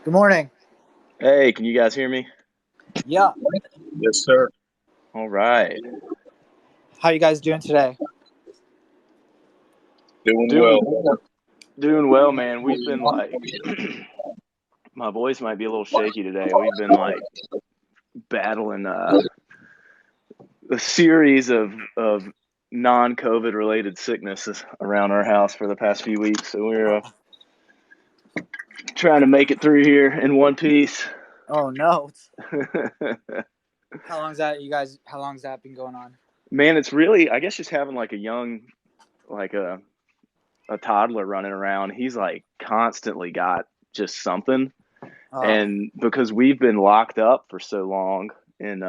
Good morning. Hey, can you guys hear me? Yeah. Yes, sir. All right. How you guys doing today? Doing well. Doing doing well, man. We've been like my voice might be a little shaky today. We've been like battling a series of non-COVID related sicknesses around our house for the past few weeks. So we're trying to make it through here in one piece. Oh no. How long's that you guys how long's that been going on? Man, it's really I guess just having like a young like a toddler running around. He's like constantly got just something. Oh, And because we've been locked up for so long in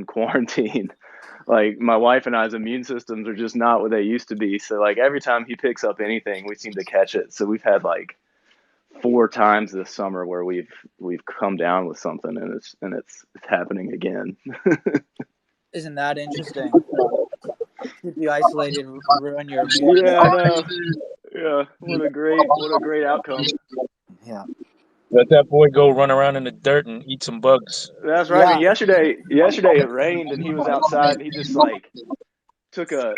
quarantine, like my wife and I's immune systems are just not what they used to be. So like every time he picks up anything, we seem to catch it. So we've had like four times this summer where we've come down with something, and it's happening again. isn't that interesting? Keep you isolated, ruin your immune. Yeah, I know. Yeah, what a great outcome. Yeah. Let that boy go run around in the dirt and eat some bugs. That's right. Yeah. And yesterday it rained, and he was outside, and he just like took a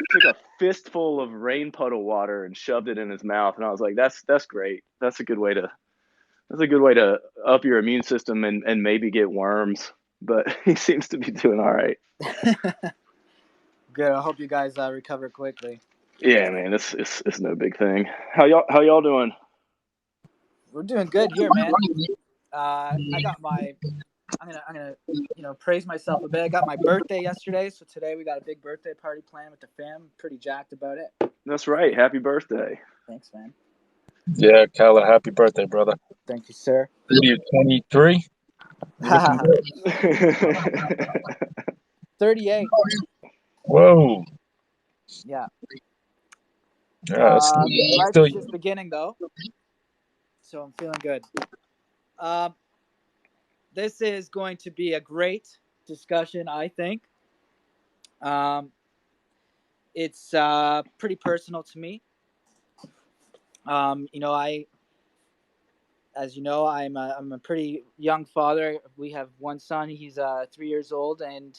fistful of rain puddle water and shoved it in his mouth, and I was like, that's great. That's a good way to up your immune system and maybe get worms. But he seems to be doing all right. Good. I hope you guys recover quickly. Yeah, man, it's no big thing. How y'all doing? We're doing good here, man. I got my I'm gonna praise myself a bit. I got my birthday yesterday, so today we got a big birthday party planned with the fam. Pretty jacked about it. That's right. Happy birthday. Thanks, man. Yeah, Kyla, happy birthday, brother. Thank you, sir. You're 23. You're looking good. 38. Whoa. Yeah. Yeah, that's Life still. is just beginning though, so I'm feeling good. Um, this is going to be a great discussion, I think. Um, it's pretty personal to me. As you know, I'm a pretty young father. We have one son. He's 3 years old, and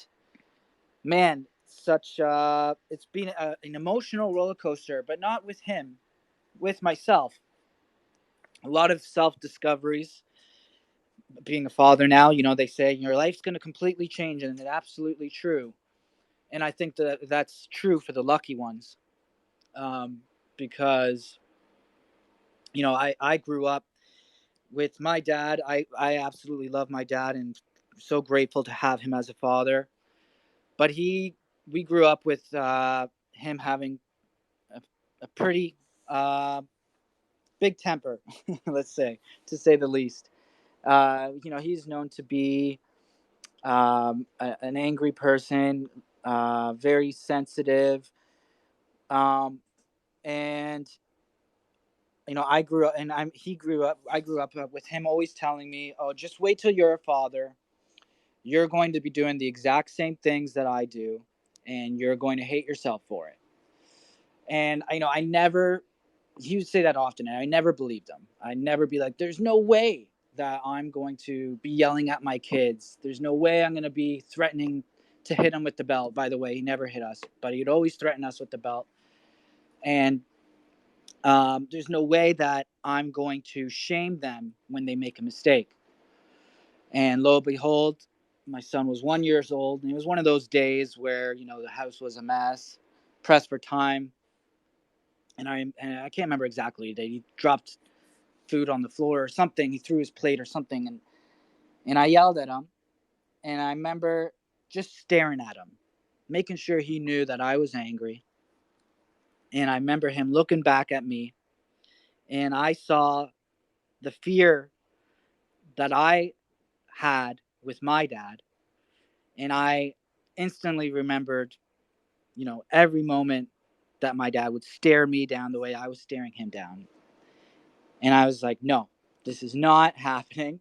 man, such it's been an emotional roller coaster, but not with him, with myself. A lot of self discoveries. Being a father now, they say your life's going to completely change, and it's absolutely true. And I think that that's true for the lucky ones, um, because I grew up with my dad. I absolutely love my dad and so grateful to have him as a father. But we grew up with him having a, a pretty uh, big temper, let's say, to say the least. He's known to be an angry person, very sensitive, um, and I grew up, and I'm he grew up. I grew up with him always telling me, "Oh, just wait till you're a father. You're going to be doing the exact same things that I do, and you're going to hate yourself for it." And I never. He would say that often, and I never believed him. I never be like, "There's no way that I'm going to be yelling at my kids. There's no way I'm going to be threatening to hit him with the belt." By the way, he never hit us, but he'd always threaten us with the belt. And there's no way that I'm going to shame them when they make a mistake. And lo and behold, my son was 1 years old, and it was one of those days where the house was a mess, pressed for time, and I can't remember exactly that he dropped food on the floor or something. He threw his plate or something, and I yelled at him, and I remember just staring at him, making sure he knew that I was angry. And I remember him looking back at me, and I saw the fear that I had with my dad, and I instantly remembered, every moment that my dad would stare me down the way I was staring him down. And I was like, no, this is not happening.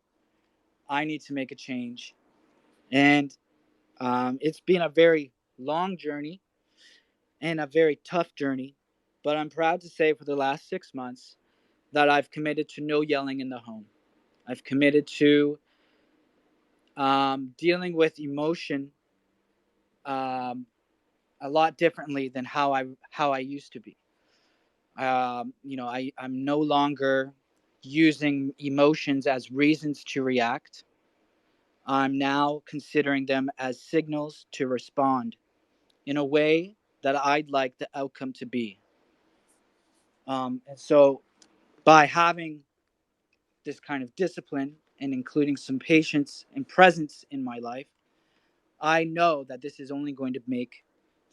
I need to make a change. And it's been a very long journey and a very tough journey. But I'm proud to say for the last 6 months that I've committed to no yelling in the home. I've committed to dealing with emotion um, a lot differently than how I used to be. I'm no longer using emotions as reasons to react. I'm now considering them as signals to respond in a way that I'd like the outcome to be. And so, by having this kind of discipline and including some patience and presence in my life, I know that this is only going to make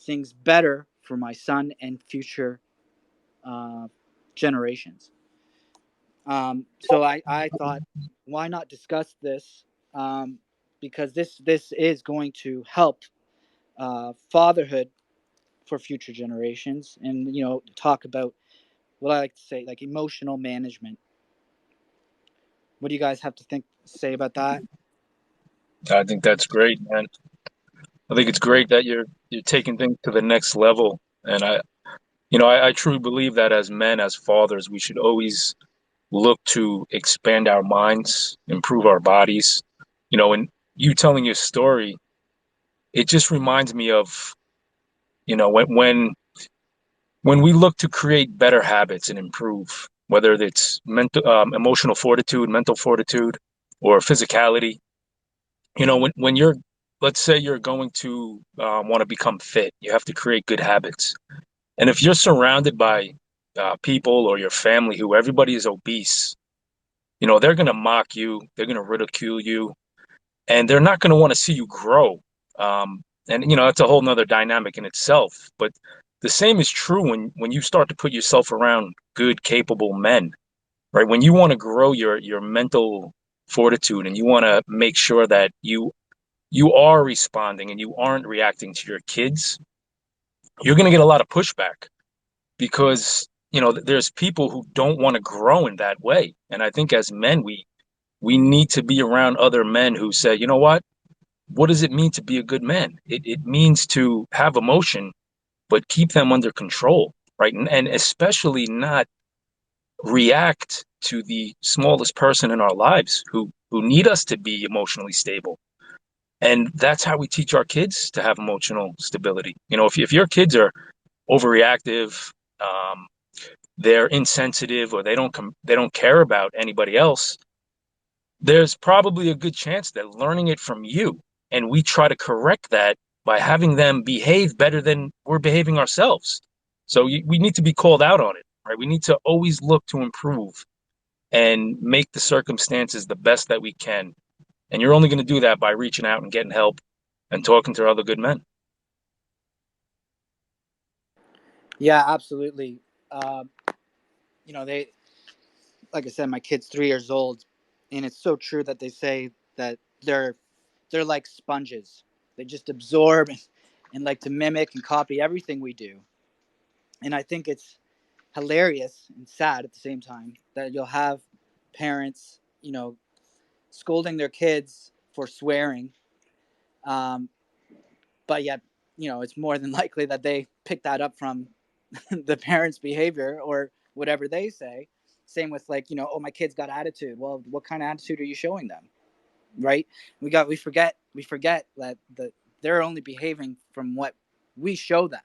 things better for my son and future uh, generations. So I thought, why not discuss this? Um, because this is going to help fatherhood for future generations, and talk about what I like to say, like emotional management. What do you guys have to say about that? I think that's great, man. I think it's great that you're taking things to the next level. And I truly believe that as men, as fathers, we should always look to expand our minds, improve our bodies. And you telling your story, it just reminds me of, when we look to create better habits and improve, whether it's mental, emotional fortitude, mental fortitude, or physicality. When you're, let's say you're going to want to become fit, you have to create good habits. And if you're surrounded by people or your family who everybody is obese, they're going to mock you, they're going to ridicule you, and they're not going to want to see you grow. And that's a whole nother dynamic in itself. But the same is true when you start to put yourself around good, capable men, right? When you want to grow your mental fortitude and you want to make sure that you are responding and you aren't reacting to your kids, you're going to get a lot of pushback because there's people who don't want to grow in that way. And I think as men, we need to be around other men who say, you know what does it mean to be a good man? It means to have emotion, but keep them under control, right? And especially not react to the smallest person in our lives who need us to be emotionally stable. And that's how we teach our kids to have emotional stability. If your kids are overreactive, um, they're insensitive, or they don't care about anybody else, there's probably a good chance that learning it from you, and we try to correct that by having them behave better than we're behaving ourselves. So we need to be called out on it, right? We need to always look to improve and make the circumstances the best that we can. And you're only going to do that by reaching out and getting help and talking to other good men. Yeah, absolutely. Uh, they, like I said, my kid's 3 years old, and it's so true that they say that they're like sponges. They just absorb and like to mimic and copy everything we do. And I think it's hilarious and sad at the same time that you'll have parents, scolding their kids for swearing, um, but yet, it's more than likely that they pick that up from the parents' behavior or whatever they say. Same with, like, oh, my kid's got attitude. Well, what kind of attitude are you showing them, right? We forget that they're only behaving from what we show them.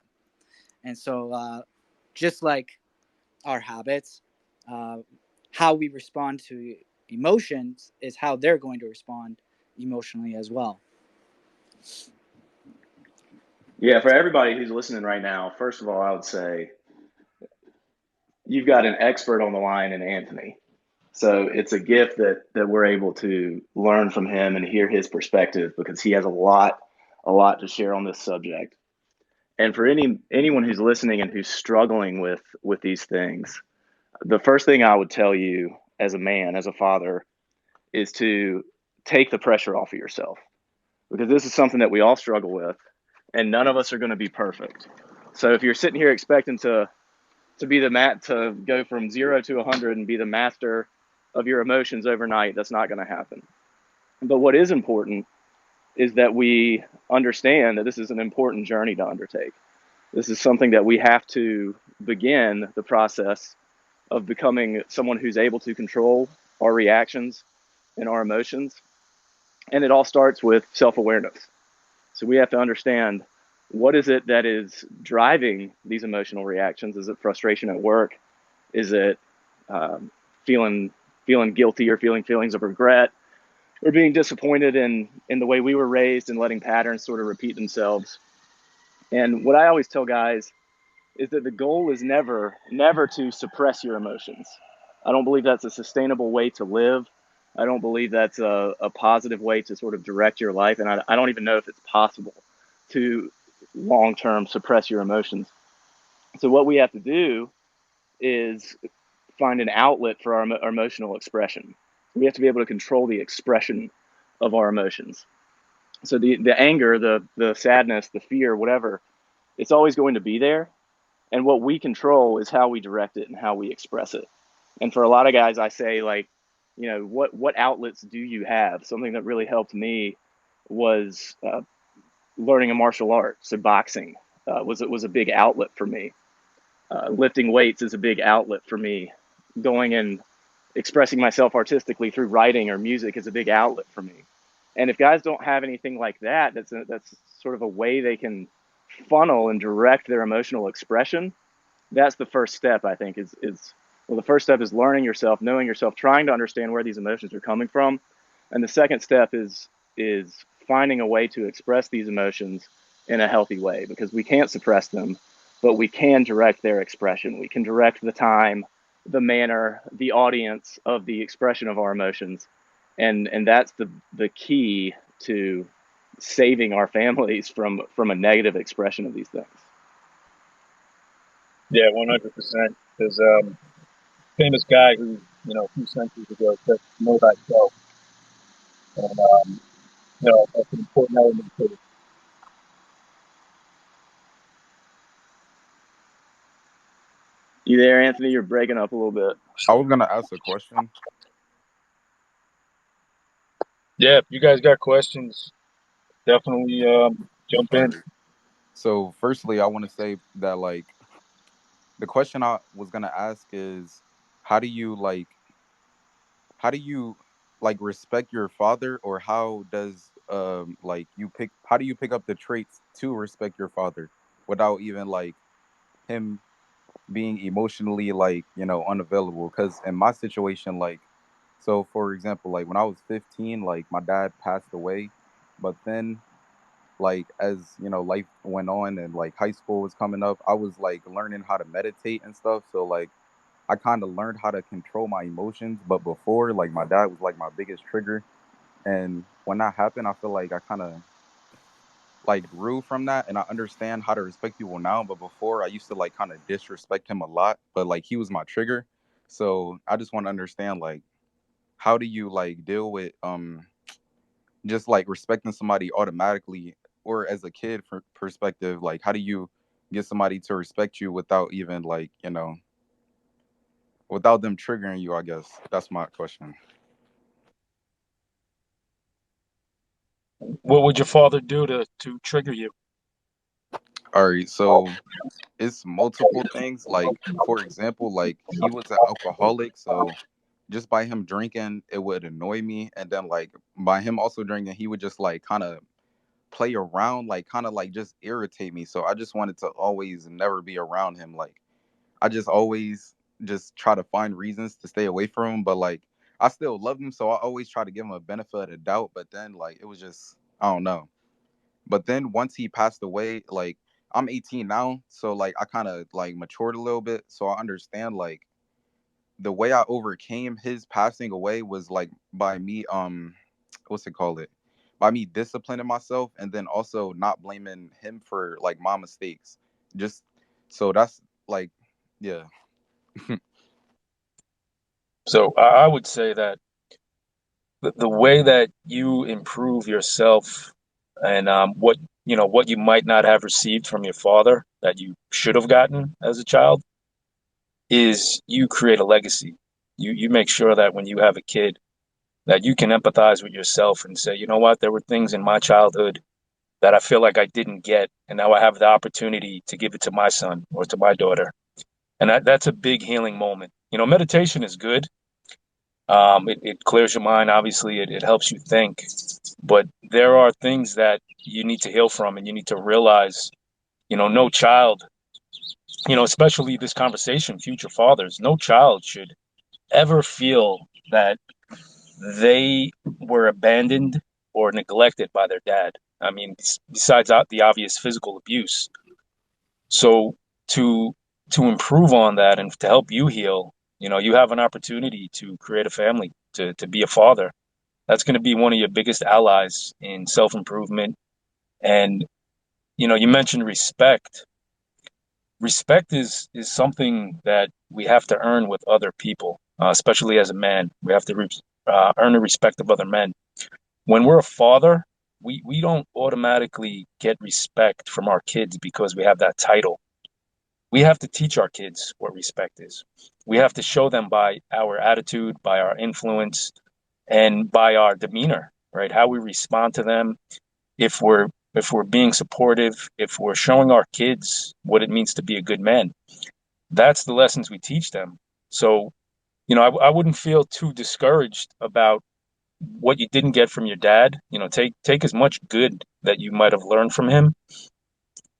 And so, just like our habits, uh, how we respond to emotions is how they're going to respond emotionally as well. Yeah, for everybody who's listening right now, first of all, I would say you've got an expert on the line in Anthony. So it's a gift that we're able to learn from him and hear his perspective because he has a lot to share on this subject. And for anyone who's listening and who's struggling with these things, the first thing I would tell you as a man, as a father, is to take the pressure off of yourself because this is something that we all struggle with, and none of us are going to be perfect. So if you're sitting here expecting to be the mat to go from 0 to 100 and be the master of your emotions overnight, that's not going to happen. But what is important is that we understand that this is an important journey to undertake. This is something that we have to begin the process of becoming someone who's able to control our reactions in our emotions. And it all starts with self-awareness. So we have to understand, what is it that is driving these emotional reactions? Is it frustration at work? Is it um, feeling feeling guilty, or feeling feelings of regret, or being disappointed in the way we were raised and letting patterns sort of repeat themselves? And what I always tell guys is that the goal is never to suppress your emotions. I don't believe that's a sustainable way to live. I don't believe that's a positive way to sort of direct your life. And I don't even know if it's possible to long term suppress your emotions. So, what we have to do is find an outlet for our emotional expression. We have to be able to control the expression of our emotions. So, the anger, the sadness, the fear, whatever, it's always going to be there. And what we control is how we direct it and how we express it. And for a lot of guys, I say, like, what outlets do you have? Something that really helped me was learning a martial art. So boxing was a big outlet for me. Lifting weights is a big outlet for me. Going and expressing myself artistically through writing or music is a big outlet for me. And if guys don't have anything like that, that's sort of a way they can funnel and direct their emotional expression. That's the first step, I think. Is Well, the first step is learning yourself, knowing yourself, trying to understand where these emotions are coming from. And the second step is finding a way to express these emotions in a healthy way, because we can't suppress them, but we can direct their expression. We can direct the time, the manner, the audience of the expression of our emotions. And that's the key to saving our families from a negative expression of these things. Yeah, 100%. There's a famous guy who, a few centuries ago said, "Know thyself," and that's an important element to it. You there, Anthony? You're breaking up a little bit. I was gonna ask a question. Yeah, if you guys got questions, definitely jump All in. right. So, firstly, I want to say that the question I was gonna ask is, how do you like, how do you respect your father, or how does how do you pick up the traits to respect your father without even him being emotionally unavailable? Because in my situation, so for example, when I was 15, my dad passed away, but then as life went on and high school was coming up, I was learning how to meditate and stuff. So I kind of learned how to control my emotions. But before, my dad was my biggest trigger, and when that happened, I feel like I kind of grew from that, and I understand how to respect people now. But before, I used to kind of disrespect him a lot, but he was my trigger. So I just want to understand, how do you deal with just respecting somebody automatically, or as a kid for perspective, how do you get somebody to respect you without even without them triggering you? I guess that's my question. What would your father do to trigger you? All right, so it's multiple things. For example, he was an alcoholic, so just by him drinking, it would annoy me, and then by him also drinking, he would just kind of play around, kind of just irritate me. So I just wanted to always never be around him. I just always just try to find reasons to stay away from him, but I still love him, so I always try to give him a benefit of the doubt. But then it was just, I don't know. But then once he passed away, I'm 18 now, so I kind of matured a little bit, so I understand the way I overcame his passing away was by me what's it called it? By me disciplining myself, and then also not blaming him for my mistakes. Just so that's yeah. So I would say that the way that you improve yourself and what you might not have received from your father that you should have gotten as a child is you create a legacy. You make sure that when you have a kid that you can empathize with yourself and say, you know what, there were things in my childhood that I feel like I didn't get, and now I have the opportunity to give it to my son or to my daughter. And that's a big healing moment. Meditation is good, It clears your mind. Obviously, it helps you think. But there are things that you need to heal from, and you need to realize, no child, especially this conversation, future fathers, no child should ever feel that they were abandoned or neglected by their dad. I mean, besides the obvious physical abuse. So to to improve on that and to help you heal, you have an opportunity to create a family, to be a father. That's going to be one of your biggest allies in self-improvement. And you mentioned respect. Respect is something that we have to earn with other people, especially as a man. We have to earn the respect of other men. When we're a father, we don't automatically get respect from our kids because we have that title. We have to teach our kids what respect is. We have to show them by our attitude, by our influence, and by our demeanor, right? How we respond to them. If we're being supportive, if we're showing our kids what it means to be a good man, that's the lessons we teach them. So, I wouldn't feel too discouraged about what you didn't get from your dad. Take as much good that you might have learned from him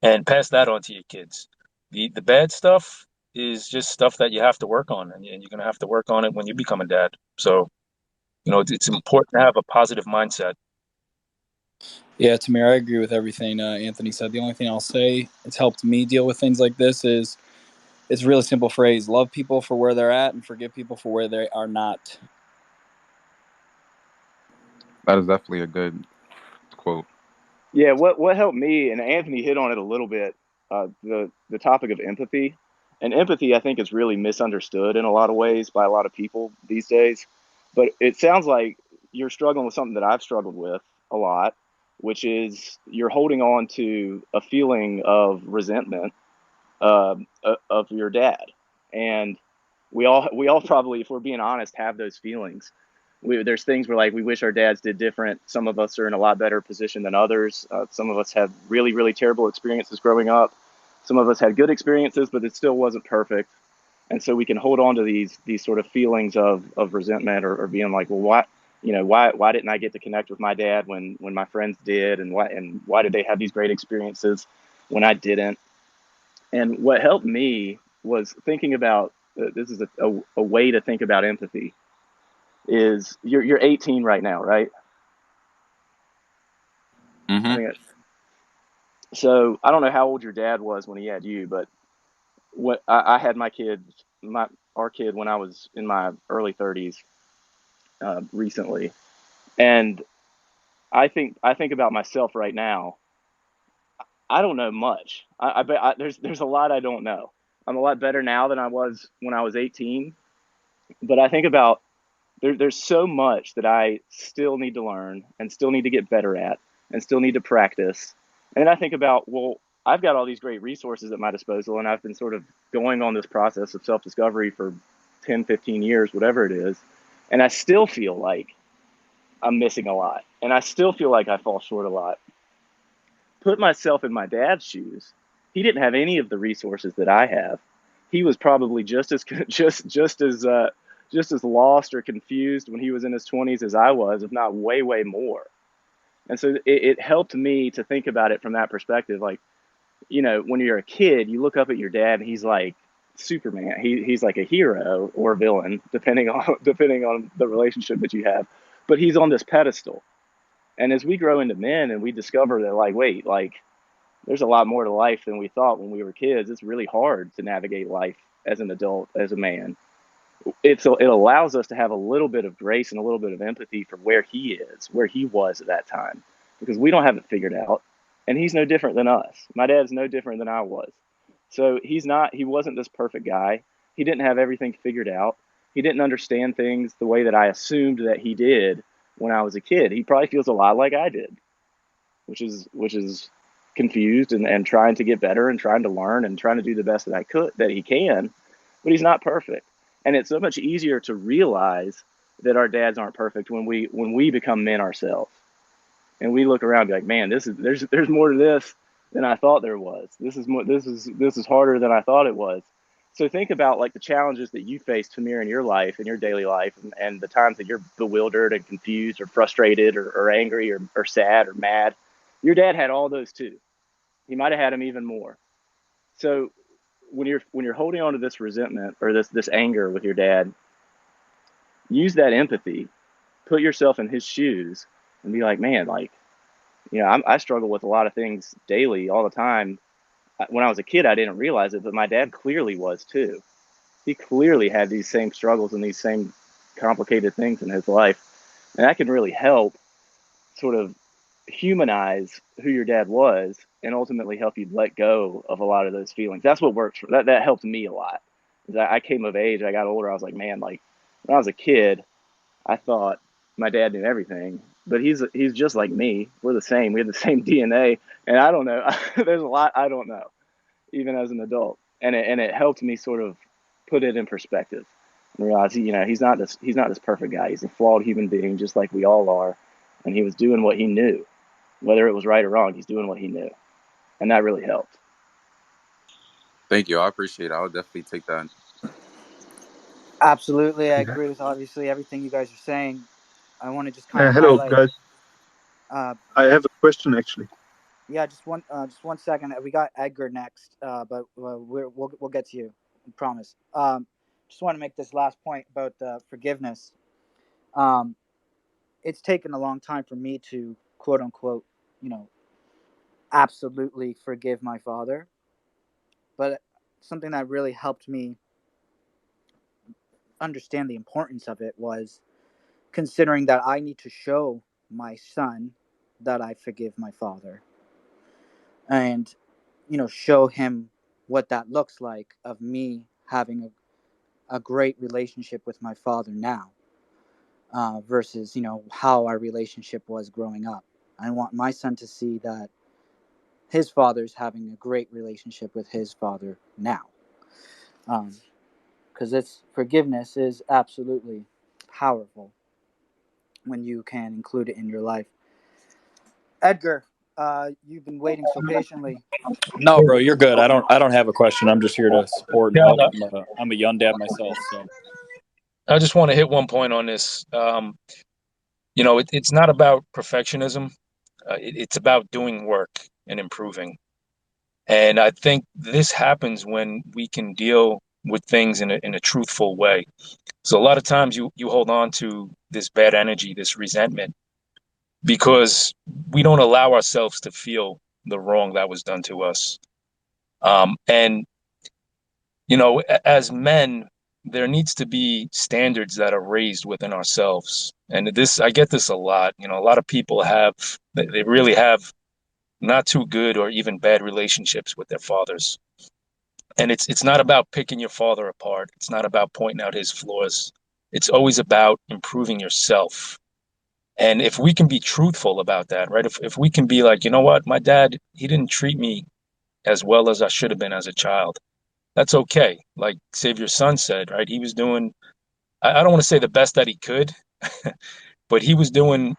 and pass that on to your kids. The bad stuff is just stuff that you have to work on, and you're going to have to work on it when you become a dad. So, it's important to have a positive mindset. Yeah, Tamir, I agree with everything Anthony said. The only thing I'll say it's helped me deal with things like this is it's a really simple phrase: love people for where they're at and forgive people for where they are not. That is definitely a good quote. Yeah, what helped me, and Anthony hit on it a little bit, the topic of empathy. And empathy, I think, is really misunderstood in a lot of ways by a lot of people these days. But it sounds like you're struggling with something that I've struggled with a lot, which is you're holding on to a feeling of resentment of your dad. And we all probably, if we're being honest, have those feelings. There's things where like we wish our dads did different. Some of us are in a lot better position than others. Some of us had really really terrible experiences growing up. Some of us had good experiences, but it still wasn't perfect. And so we can hold on to these sort of feelings of resentment, or being like, well, why didn't I get to connect with my dad when my friends did, and why did they have these great experiences when I didn't? And what helped me was thinking about this is a way to think about empathy. Is you're 18 right now, right? I Mm-hmm. think so. I don't know how old your dad was when he had you, but what I had our kid when I was in my early 30s recently, and I think about myself right now. I don't know much. I bet there's a lot I don't know. I'm a lot better now than I was when I was 18, but I think about there's so much that I still need to learn and still need to get better at and still need to practice. And then I think about, well, I've got all these great resources at my disposal, and I've been sort of going on this process of self discovery for 10, 15 years, whatever it is. And I still feel like I'm missing a lot. And I still feel like I fall short a lot. Put myself in my dad's shoes. He didn't have any of the resources that I have. He was probably just as lost or confused when he was in his 20s as I was, if not way way more. And so it helped me to think about it from that perspective. Like, when you're a kid, you look up at your dad and he's like Superman. He's like a hero or a villain, depending on the relationship that you have. But he's on this pedestal. And as we grow into men and we discover that, like, wait, like there's a lot more to life than we thought when we were kids. It's really hard to navigate life as an adult, as a man. It allows us to have a little bit of grace and a little bit of empathy for where he is, where he was at that time, because we don't have it figured out, and he's no different than us. My dad's no different than I was. So he wasn't this perfect guy. He didn't have everything figured out. He didn't understand things the way that I assumed that he did when I was a kid. He probably feels a lot like I did, which is confused and trying to get better and trying to learn and trying to do the best that he can, but he's not perfect. And it's so much easier to realize that our dads aren't perfect when we become men ourselves, and we look around and be like, man, there's more to this than I thought there was. This is harder than I thought it was. So think about like the challenges that you face, Tamir, in your life, in your daily life, and the times that you're bewildered and confused or frustrated or angry or sad or mad. Your dad had all those too. He might have had them even more. So when you're holding on to this resentment or this anger with your dad, use that empathy, put yourself in his shoes, and be like, man, like, I struggle with a lot of things daily, all the time. When I was a kid, I didn't realize it, but my dad clearly was too. He clearly had these same struggles and these same complicated things in his life, and that can really help sort of humanize who your dad was and ultimately help you let go of a lot of those feelings. That's what works for that helped me a lot. I came of age, I got older, I was like, man, like when I was a kid, I thought my dad knew everything, but he's just like me. We're the same. We have the same DNA, and I don't know. There's a lot I don't know, even as an adult, and it helped me sort of put it in perspective and realize, he's not this perfect guy. He's a flawed human being, just like we all are, and he was doing what he knew, whether it was right or wrong. He's doing what he knew, and that really helped. Thank you. I appreciate it. I'll definitely take that. Absolutely, I agree with obviously everything you guys are saying. I want to just kind of Hello, highlight. guys. Uh, I have a question actually. yeah, just one second. We got Edgar next, but we'll get to you. I promise. Just want to make this last point about forgiveness. Um, it's taken a long time for me to quote unquote, you know, absolutely forgive my father, but something that really helped me understand the importance of it was considering that I need to show my son that I forgive my father, and show him what that looks like of me having a great relationship with my father now, versus how our relationship was growing up. I want my son to see that his father's having a great relationship with his father now, because it's forgiveness is absolutely powerful when you can include it in your life. Edgar, you've been waiting so patiently. No, bro, you're good. I don't have a question. I'm just here to support and Yeah, help. I'm a young dad myself, so I just want to hit one point on this. It's not about perfectionism. It's about doing work and improving. And I think this happens when we can deal with things in a truthful way. So a lot of times you hold on to this bad energy, this resentment, because we don't allow ourselves to feel the wrong that was done to us. And as men, there needs to be standards that are raised within ourselves. And I get this a lot. A lot of people they really have not too good or even bad relationships with their fathers. And it's not about picking your father apart. It's not about pointing out his flaws. It's always about improving yourself. And if we can be truthful about that, right? If we can be like, you know what, my dad, he didn't treat me as well as I should have been as a child. That's okay. Like Savior Son said, right? He was doing, I don't want to say the best that he could, but he was doing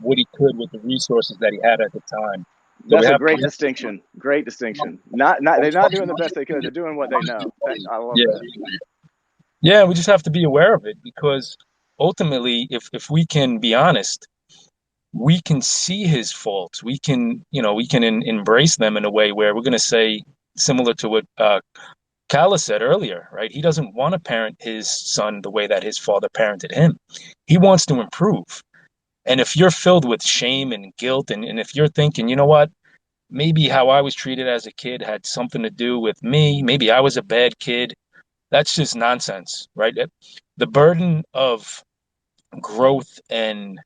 what he could with the resources that he had at the time. So we That's a have great to, distinction. Great distinction. Not they're not doing the best they could. They're doing what they know. I love yeah, that. yeah, we just have to be aware of it because ultimately, if we can be honest, we can see his faults. We can embrace them in a way where we're going to say, similar to what Kala said earlier, right? He doesn't want to parent his son the way that his father parented him. He wants to improve. And if you're filled with shame and guilt, and if you're thinking, you know what, maybe how I was treated as a kid had something to do with me, maybe I was a bad kid, that's just nonsense, right? The burden of growth and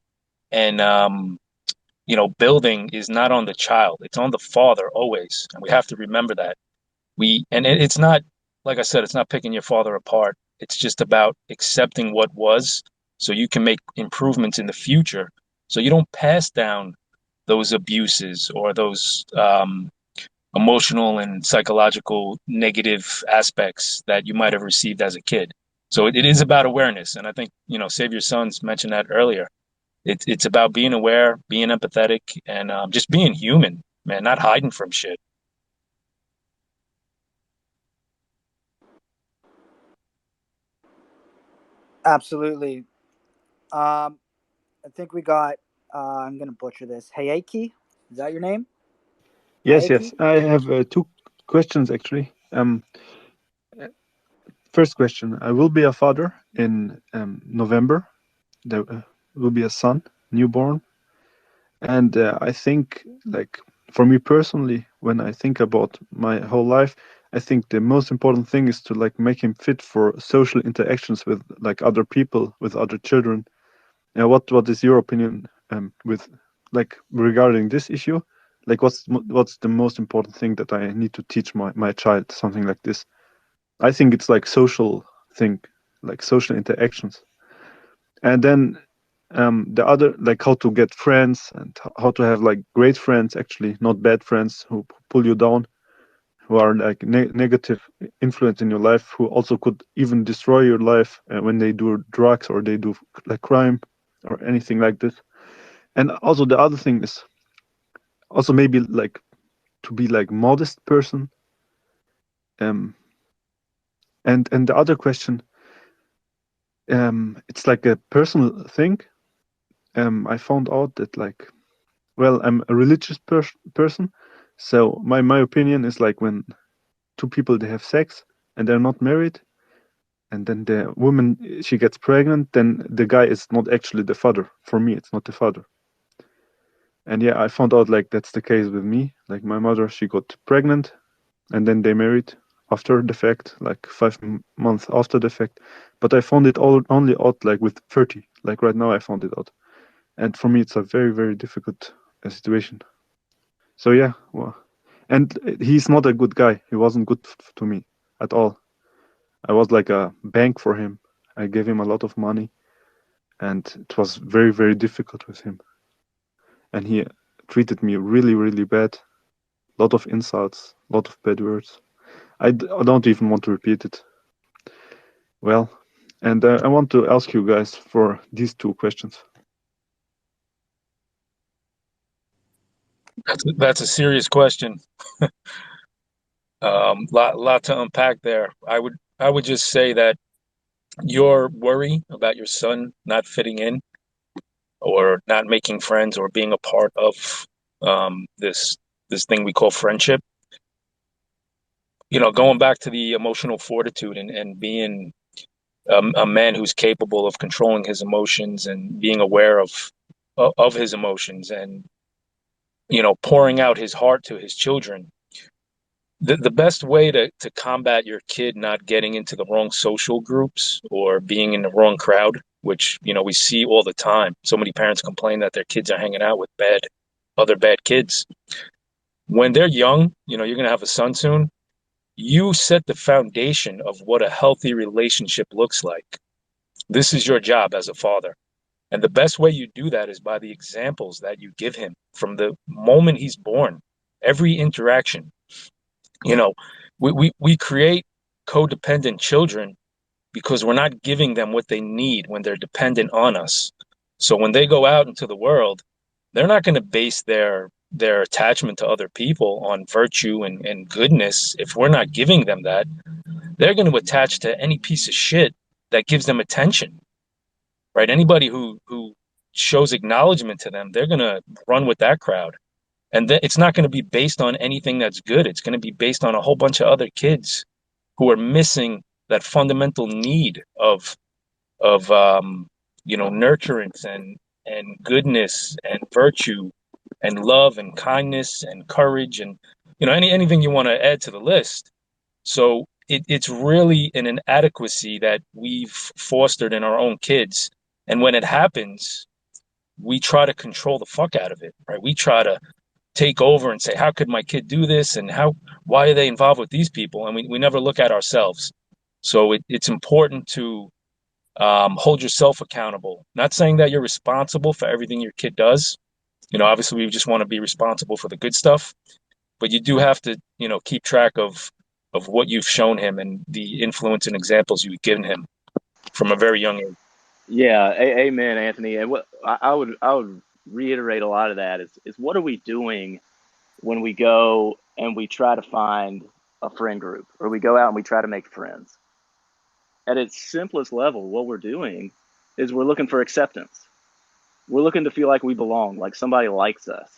building is not on the child, it's on the father always. And we have to remember that. It's not, like I said, it's not picking your father apart. It's just about accepting what was so you can make improvements in the future. So you don't pass down those abuses or those emotional and psychological negative aspects that you might have received as a kid. So it is about awareness. And I think, Savior Sons mentioned that earlier. It's about being aware, being empathetic, and just being human, man, not hiding from shit. Absolutely. Um, I think we got. I'm gonna butcher this. Hayeki, is that your name? Yes, Hayeki. yes. I have two questions actually. First question: I will be a father in November. There will be a son, newborn, and I think, like, for me personally, when I think about my whole life, I think the most important thing is to like make him fit for social interactions with like other people, with other children. What is your opinion with like regarding this issue? Like, what's the most important thing that I need to teach my child? Something like this. I think it's like social thing, like social interactions, and then the other, like, how to get friends and how to have like great friends, actually, not bad friends who pull you down, who are like negative influence in your life, who also could even destroy your life when they do drugs or they do like crime or anything like this. And also the other thing is also maybe like to be like modest person. Um, and the other question, it's like a personal thing. I found out that, like, well, I'm a religious person, so my opinion is like when two people they have sex and they're not married, and then the woman she gets pregnant, then the guy is not actually the father. For me, it's not the father. And yeah, I found out like that's the case with me. Like my mother, she got pregnant, and then they married after the fact, like 5 months after the fact. But I found it all only out like with 30. Like right now, I found it out, and for me, it's a very very difficult situation. So yeah, well, and he's not a good guy. He wasn't good to me at all. I was like a bank for him. I gave him a lot of money, and it was very very difficult with him. And he treated me really really bad. Lot of insults, lot of bad words. I don't even want to repeat it. Well, and I want to ask you guys for these two questions. That's a serious question. Lot to unpack there. I would just say that your worry about your son not fitting in or not making friends or being a part of this thing we call friendship. Going back to the emotional fortitude and being a man who's capable of controlling his emotions and being aware of his emotions and pouring out his heart to his children. The best way to combat your kid not getting into the wrong social groups or being in the wrong crowd, which we see all the time. So many parents complain that their kids are hanging out with other bad kids. When they're young, you're going to have a son soon. You set the foundation of what a healthy relationship looks like. This is your job as a father. And the best way you do that is by the examples that you give him from the moment he's born. Every interaction, you know, we create codependent children because we're not giving them what they need when they're dependent on us. So when they go out into the world, they're not going to base their attachment to other people on virtue and goodness. If we're not giving them that, they're going to attach to any piece of shit that gives them attention, right? Anybody who shows acknowledgement to them, they're going to run with that crowd. And it's not going to be based on anything that's good. It's going to be based on a whole bunch of other kids who are missing that fundamental need of nurturance and goodness and virtue and love and kindness and courage and anything you want to add to the list. So it's really an inadequacy that we've fostered in our own kids. And when it happens, we try to control the fuck out of it, right? We try to take over and say, how could my kid do this? And why are they involved with these people? And we never look at ourselves. So it's important to hold yourself accountable. Not saying that you're responsible for everything your kid does. Obviously we just want to be responsible for the good stuff, but you do have to, keep track of what you've shown him and the influence and examples you've given him from a very young age. Yeah, amen, Anthony. And what I would reiterate a lot of that is what are we doing when we go and we try to find a friend group or we go out and we try to make friends? at its simplest level, what we're doing is we're looking for acceptance. We're looking to feel like we belong, like somebody likes us.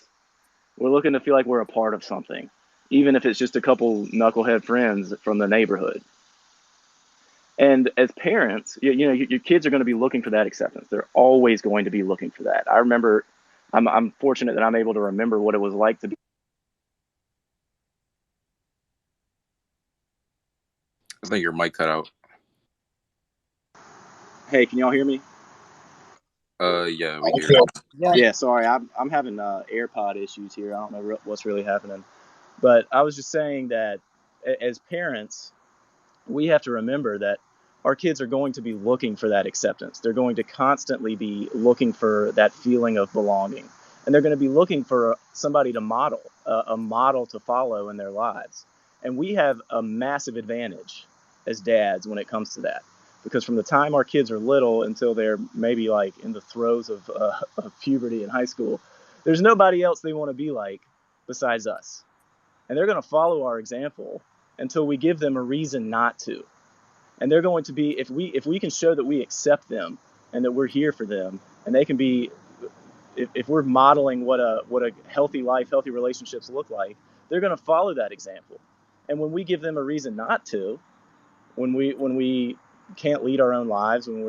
We're looking to feel like we're a part of something, even if it's just a couple knucklehead friends from the neighborhood. And as parents, your kids are going to be looking for that acceptance. They're always going to be looking for that. I remember, I'm fortunate that I'm able to remember what it was like to be. I think your mic cut out. Hey, can y'all hear me? Yeah, we hear you. Yeah. Yeah, sorry, I'm having AirPod issues here. I don't know what's really happening, but I was just saying that as parents, we have to remember that our kids are going to be looking for that acceptance. They're going to constantly be looking for that feeling of belonging. And they're going to be looking for somebody to model, a model to follow in their lives. And we have a massive advantage as dads when it comes to that. Because from the time our kids are little until they're maybe like in the throes of puberty in high school, there's nobody else they want to be like besides us. And they're going to follow our example until we give them a reason not to. And they're going to be, if we can show that we accept them and that we're here for them, and they can be, if we're modeling what a healthy life, healthy relationships look like, they're going to follow that example. And when we give them a reason not to, when we can't lead our own lives, when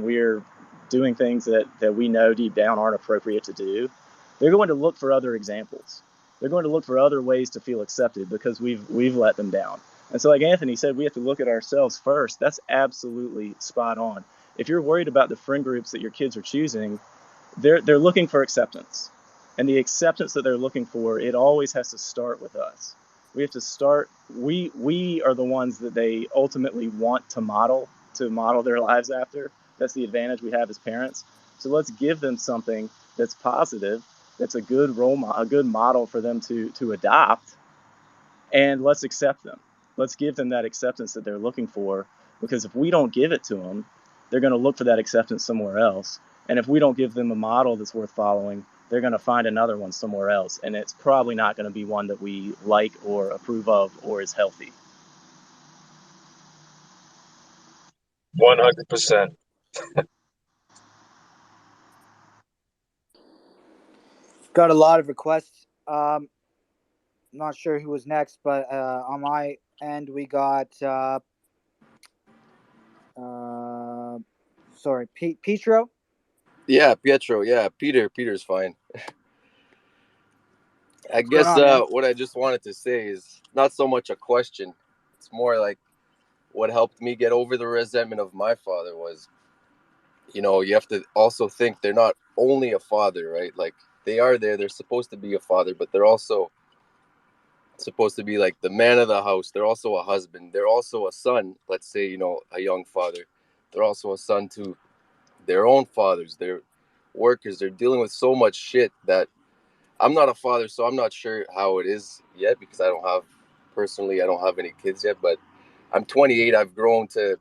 we're doing things that we know deep down aren't appropriate to do, they're going to look for other examples. They're going to look for other ways to feel accepted because we've let them down. And so, like Anthony said, we have to look at ourselves first. That's absolutely spot on. If you're worried about the friend groups that your kids are choosing, they're looking for acceptance. And the acceptance that they're looking for, it always has to start with us. We have to start, we are the ones that they ultimately want to model their lives after. That's the advantage we have as parents. So let's give them something that's positive, that's a good a good model for them to adopt, and let's accept them. Let's give them that acceptance that they're looking for, because if we don't give it to them, they're going to look for that acceptance somewhere else. And if we don't give them a model that's worth following, they're going to find another one somewhere else. And it's probably not going to be one that we like or approve of or is healthy. 100%. Got a lot of requests. Not sure who was next, but on my end, we got. Sorry, Petro. Yeah, Pietro. Yeah, Peter's fine. I What's going guess on, man? what I just wanted to say is not so much a question. It's more like what helped me get over the resentment of my father was, you have to also think they're not only a father, right? Like they are there, they're supposed to be a father, but they're also supposed to be like the man of the house. They're also a husband. They're also a son. Let's say, a young father. They're also a son to their own fathers. They're workers. They're dealing with so much shit that I'm not a father, so I'm not sure how it is yet because I don't have any kids yet, but I'm 28. I've grown to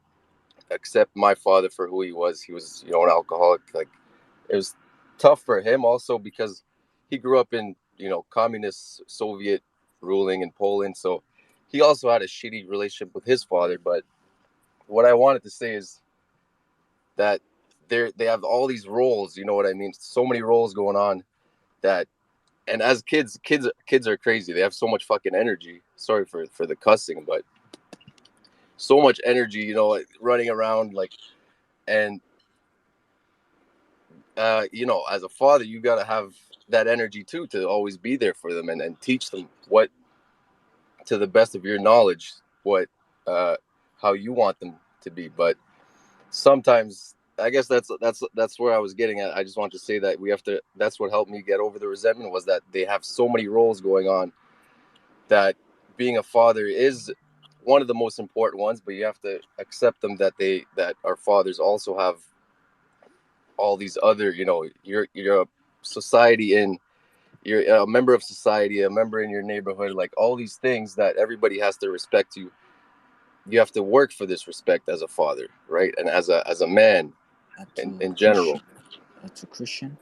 accept my father for who he was. He was, an alcoholic. Like it was tough for him also because he grew up in, communist Soviet ruling in Poland. So he also had a shitty relationship with his father. But what I wanted to say is that they have all these roles, you know what I mean? So many roles going on that, and as kids are crazy. They have so much fucking energy. Sorry for the cussing, but so much energy, like, running around like, and as a father, you got to have that energy too to always be there for them and teach them what, to the best of your knowledge, what how you want them to be. But sometimes I guess that's where I was getting at. I just want to say that we have to. That's what helped me get over the resentment was that they have so many roles going on. That being a father is one of the most important ones, but you have to accept them that our fathers also have all these other. You're a society in. You're a member of society, a member in your neighborhood, like all these things that everybody has to respect you. You have to work for this respect as a father, right? And as a man in general. That's a Christian.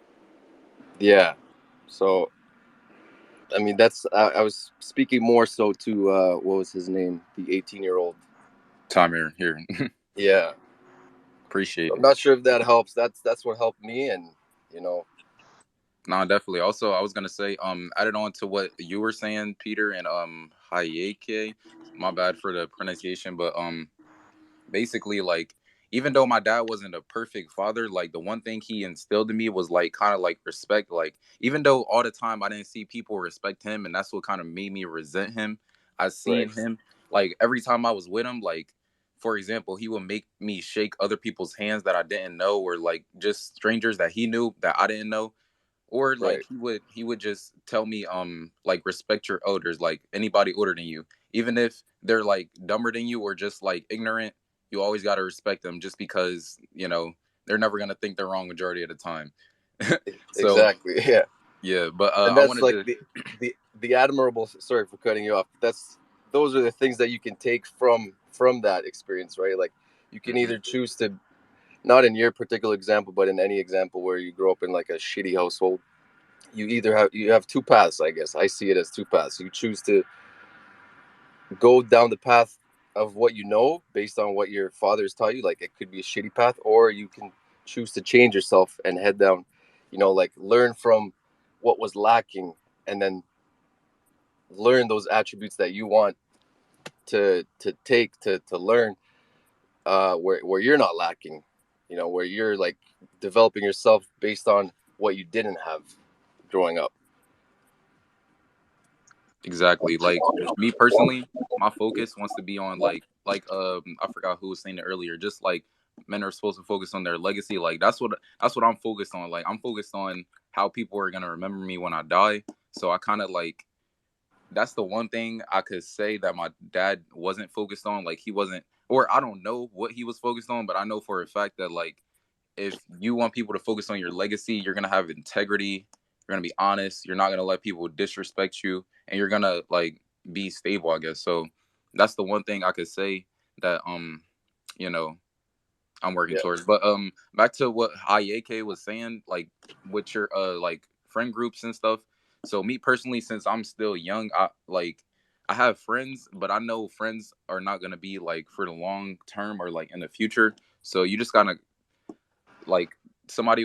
Yeah. So, I mean, I was speaking more so to, what was his name? The 18-year-old. Tom here. Yeah. Appreciate I'm it. not sure if that helps. That's what helped me, and you know, No, definitely. Also, I was gonna say, added on to what you were saying, Peter, and Hayeke. My bad for the pronunciation, but basically, like, even though my dad wasn't a perfect father, like the one thing he instilled in me was like kind of like respect. Like, even though all the time I didn't see people respect him, and that's what kind of made me resent him. I right, seen him like every time I was with him, like, for example, he would make me shake other people's hands that I didn't know, or like just strangers that he knew that I didn't know. Or like right, he would just tell me like respect your elders, like anybody older than you, even if they're like dumber than you or just like ignorant, you always got to respect them just because they're never going to think they're wrong majority of the time. So exactly, yeah. yeah, but And I that's wanted like to. the admirable. Sorry for cutting you off. Those are the things that you can take from that experience, right? Like you can Mhm. either choose to, not in your particular example, but in any example where you grow up in like a shitty household, you have two paths. I guess I see it as two paths. You choose to go down the path of what you know based on what your father's taught you. Like it could be a shitty path, or you can choose to change yourself and head down, like learn from what was lacking, and then learn those attributes that you want to take to learn, where you're not lacking, where you're like developing yourself based on what you didn't have growing up. Exactly. Like me personally, my focus wants to be on I forgot who was saying it earlier. Just like men are supposed to focus on their legacy. Like that's what I'm focused on. Like I'm focused on how people are gonna remember me when I die. So I kind of like that's the one thing I could say that my dad wasn't focused on. Like he wasn't, or I don't know what he was focused on, but I know for a fact that like if you want people to focus on your legacy, you're gonna have integrity. You're gonna be honest. You're not gonna let people disrespect you, and you're gonna like be stable. I guess so. That's the one thing I could say that you know I'm working Yeah, towards. But back to what Hayeke was saying, like with your like friend groups and stuff. So me personally, since I'm still young, I have friends, but I know friends are not gonna be like for the long term or like in the future. So you just gotta like somebody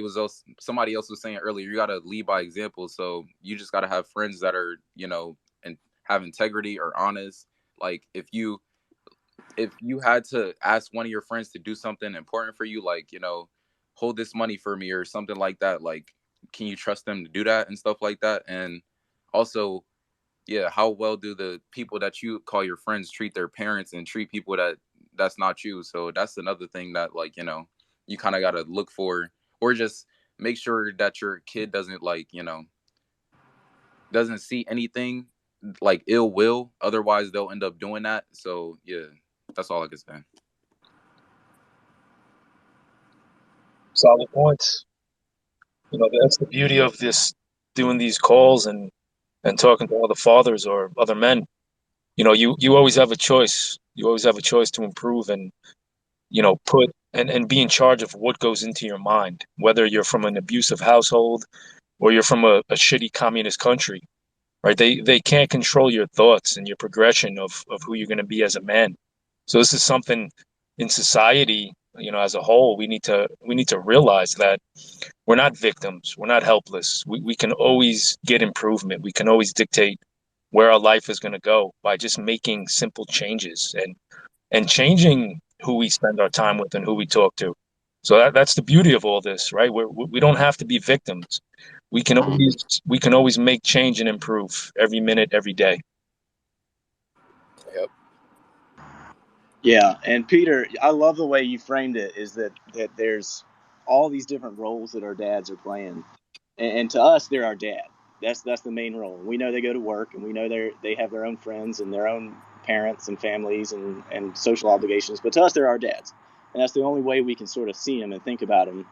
else was saying earlier, you gotta lead by example. So you just gotta have friends that are and have integrity or honest. Like if you had to ask one of your friends to do something important for you, like hold this money for me or something like that, like can you trust them to do that and stuff like that? And also, yeah, how well do the people that you call your friends treat their parents and treat people that's not you? So that's another thing that like you kind of got to look for, or just make sure that your kid doesn't like doesn't see anything like ill will, otherwise they'll end up doing that. So yeah, that's all I can say. Solid points. That's the beauty of this, doing these calls and talking to other fathers or other men. You always have a choice. You always have a choice to improve and put and be in charge of what goes into your mind, whether you're from an abusive household or you're from a shitty communist country, right? They can't control your thoughts and your progression of who you're going to be as a man. So this is something in society, as a whole, we need to realize that we're not victims. We're not helpless. We can always get improvement. We can always dictate where our life is going to go by just making simple changes and changing who we spend our time with and who we talk to. So that's the beauty of all this, right? We don't have to be victims. We can always make change and improve every minute, every day. yep, Yeah, and Peter, I love the way you framed it. Is that there's all these different roles that our dads are playing, and to us, they're our dad. That's the main role. We know they go to work, and we know they have their own friends and their own parents and families and social obligations. But to us, they're our dads, and that's the only way we can sort of see them and think about them.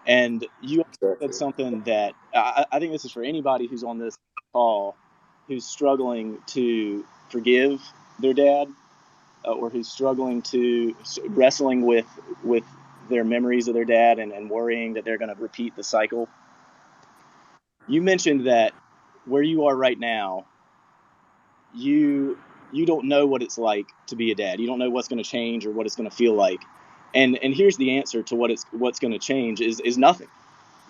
And you said exactly. something that I think this is for anybody who's on this call, who's struggling to forgive their dad, or who's struggling to wrestling with their memories of their dad and worrying that they're going to repeat the cycle. You mentioned that where you are right now, you don't know what it's like to be a dad. You don't know what's going to change or what it's going to feel like. And here's the answer to what's going to change is nothing.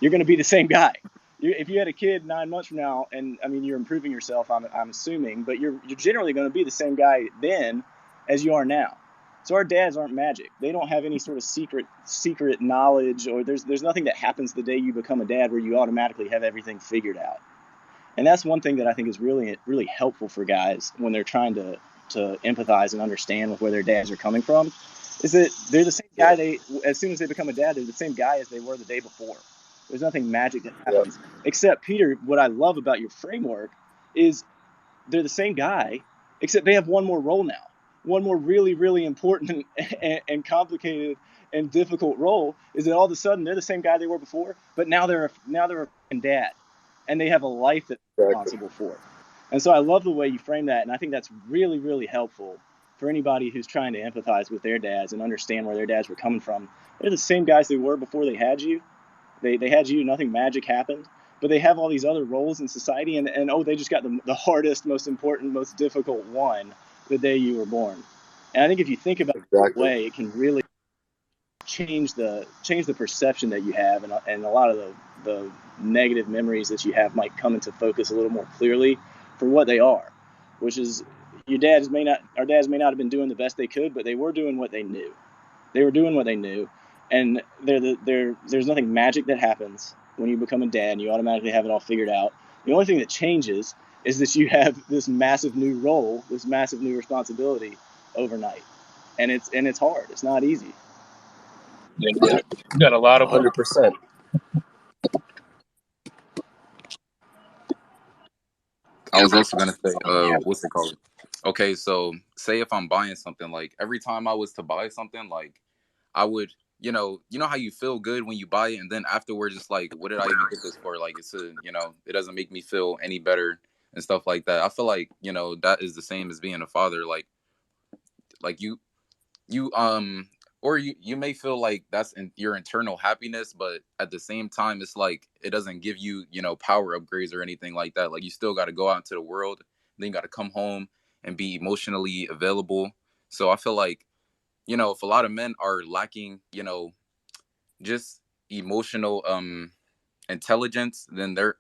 You're going to be the same guy. If you had a kid 9 months from now, and I mean you're improving yourself, I'm assuming, but you're generally going to be the same guy then as you are now. So our dads aren't magic. They don't have any sort of secret knowledge, or there's nothing that happens the day you become a dad where you automatically have everything figured out. And that's one thing that I think is really helpful for guys when they're trying to empathize and understand with where their dads are coming from, is that they're the same guy. As soon as they become a dad, they're the same guy as they were the day before. There's nothing magic that happens. Except, Peter, what I love about your framework is they're the same guy, except they have one more role now. One more really important and complicated and difficult role is that all of a sudden they're the same guy they were before, but now they're a dad, and they have a life that they're responsible for. And so I love the way you frame that, and I think that's really helpful for anybody who's trying to empathize with their dads and understand where their dads were coming from. They're the same guys they were before they had you. They had you, nothing magic happened, but they have all these other roles in society, and they just got the hardest, most important, most difficult one the day you were born. And I think if you think about it that way, it can really change the perception that you have, and a lot of the negative memories that you have might come into focus a little more clearly for what they are, which is our dads may not have been doing the best they could, but they were doing what they knew. They were doing what they knew, and there's nothing magic that happens when you become a dad and you automatically have it all figured out. The only thing that changes is that you have this massive new role, this massive new responsibility overnight, and it's hard. It's not easy. Yeah, you got a lot of 100%. I was also gonna say, what's it called? Okay, so say if I'm buying something, like every time I was to buy something, like I would, you know how you feel good when you buy it, and then afterwards, it's like, what did I even get this for? Like, it doesn't make me feel any better and stuff like that. I feel like, that is the same as being a father. Like you or you may feel like that's your internal happiness, but at the same time it's like it doesn't give you power upgrades or anything like that. Like you still got to go out into the world, then you got to come home and be emotionally available. So I feel like if a lot of men are lacking just emotional intelligence, then they're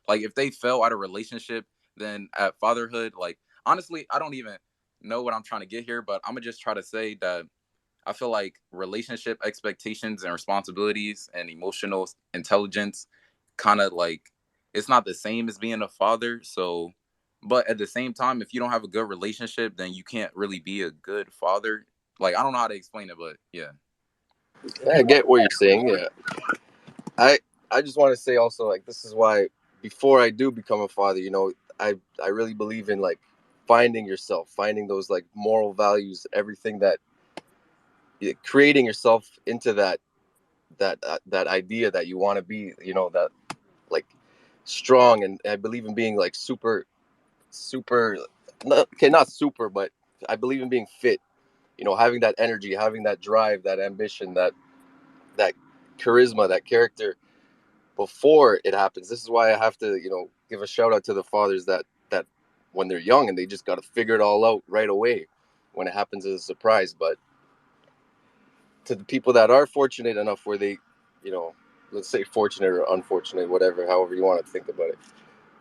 like, if they fell out of relationship, then at fatherhood, like honestly I don't even know what I'm trying to get here, but I'm gonna just try to say that I feel like relationship expectations and responsibilities and emotional intelligence kind of like it's not the same as being a father. So, but at the same time, if you don't have a good relationship, then you can't really be a good father. Like, I don't know how to explain it, but yeah. I get what you're saying. Yeah. I just want to say also, like, this is why before I do become a father, I really believe in like finding yourself, finding those like moral values, everything that creating yourself into that idea that you want to be, that like strong. And I believe in being like super, not super, but I believe in being fit, having that energy, having that drive, that ambition, that charisma, that character before it happens. This is why I have to, give a shout out to the fathers that when they're young and they just got to figure it all out right away when it happens as a surprise. But to the people that are fortunate enough where they, let's say fortunate or unfortunate, whatever, however you want to think about it,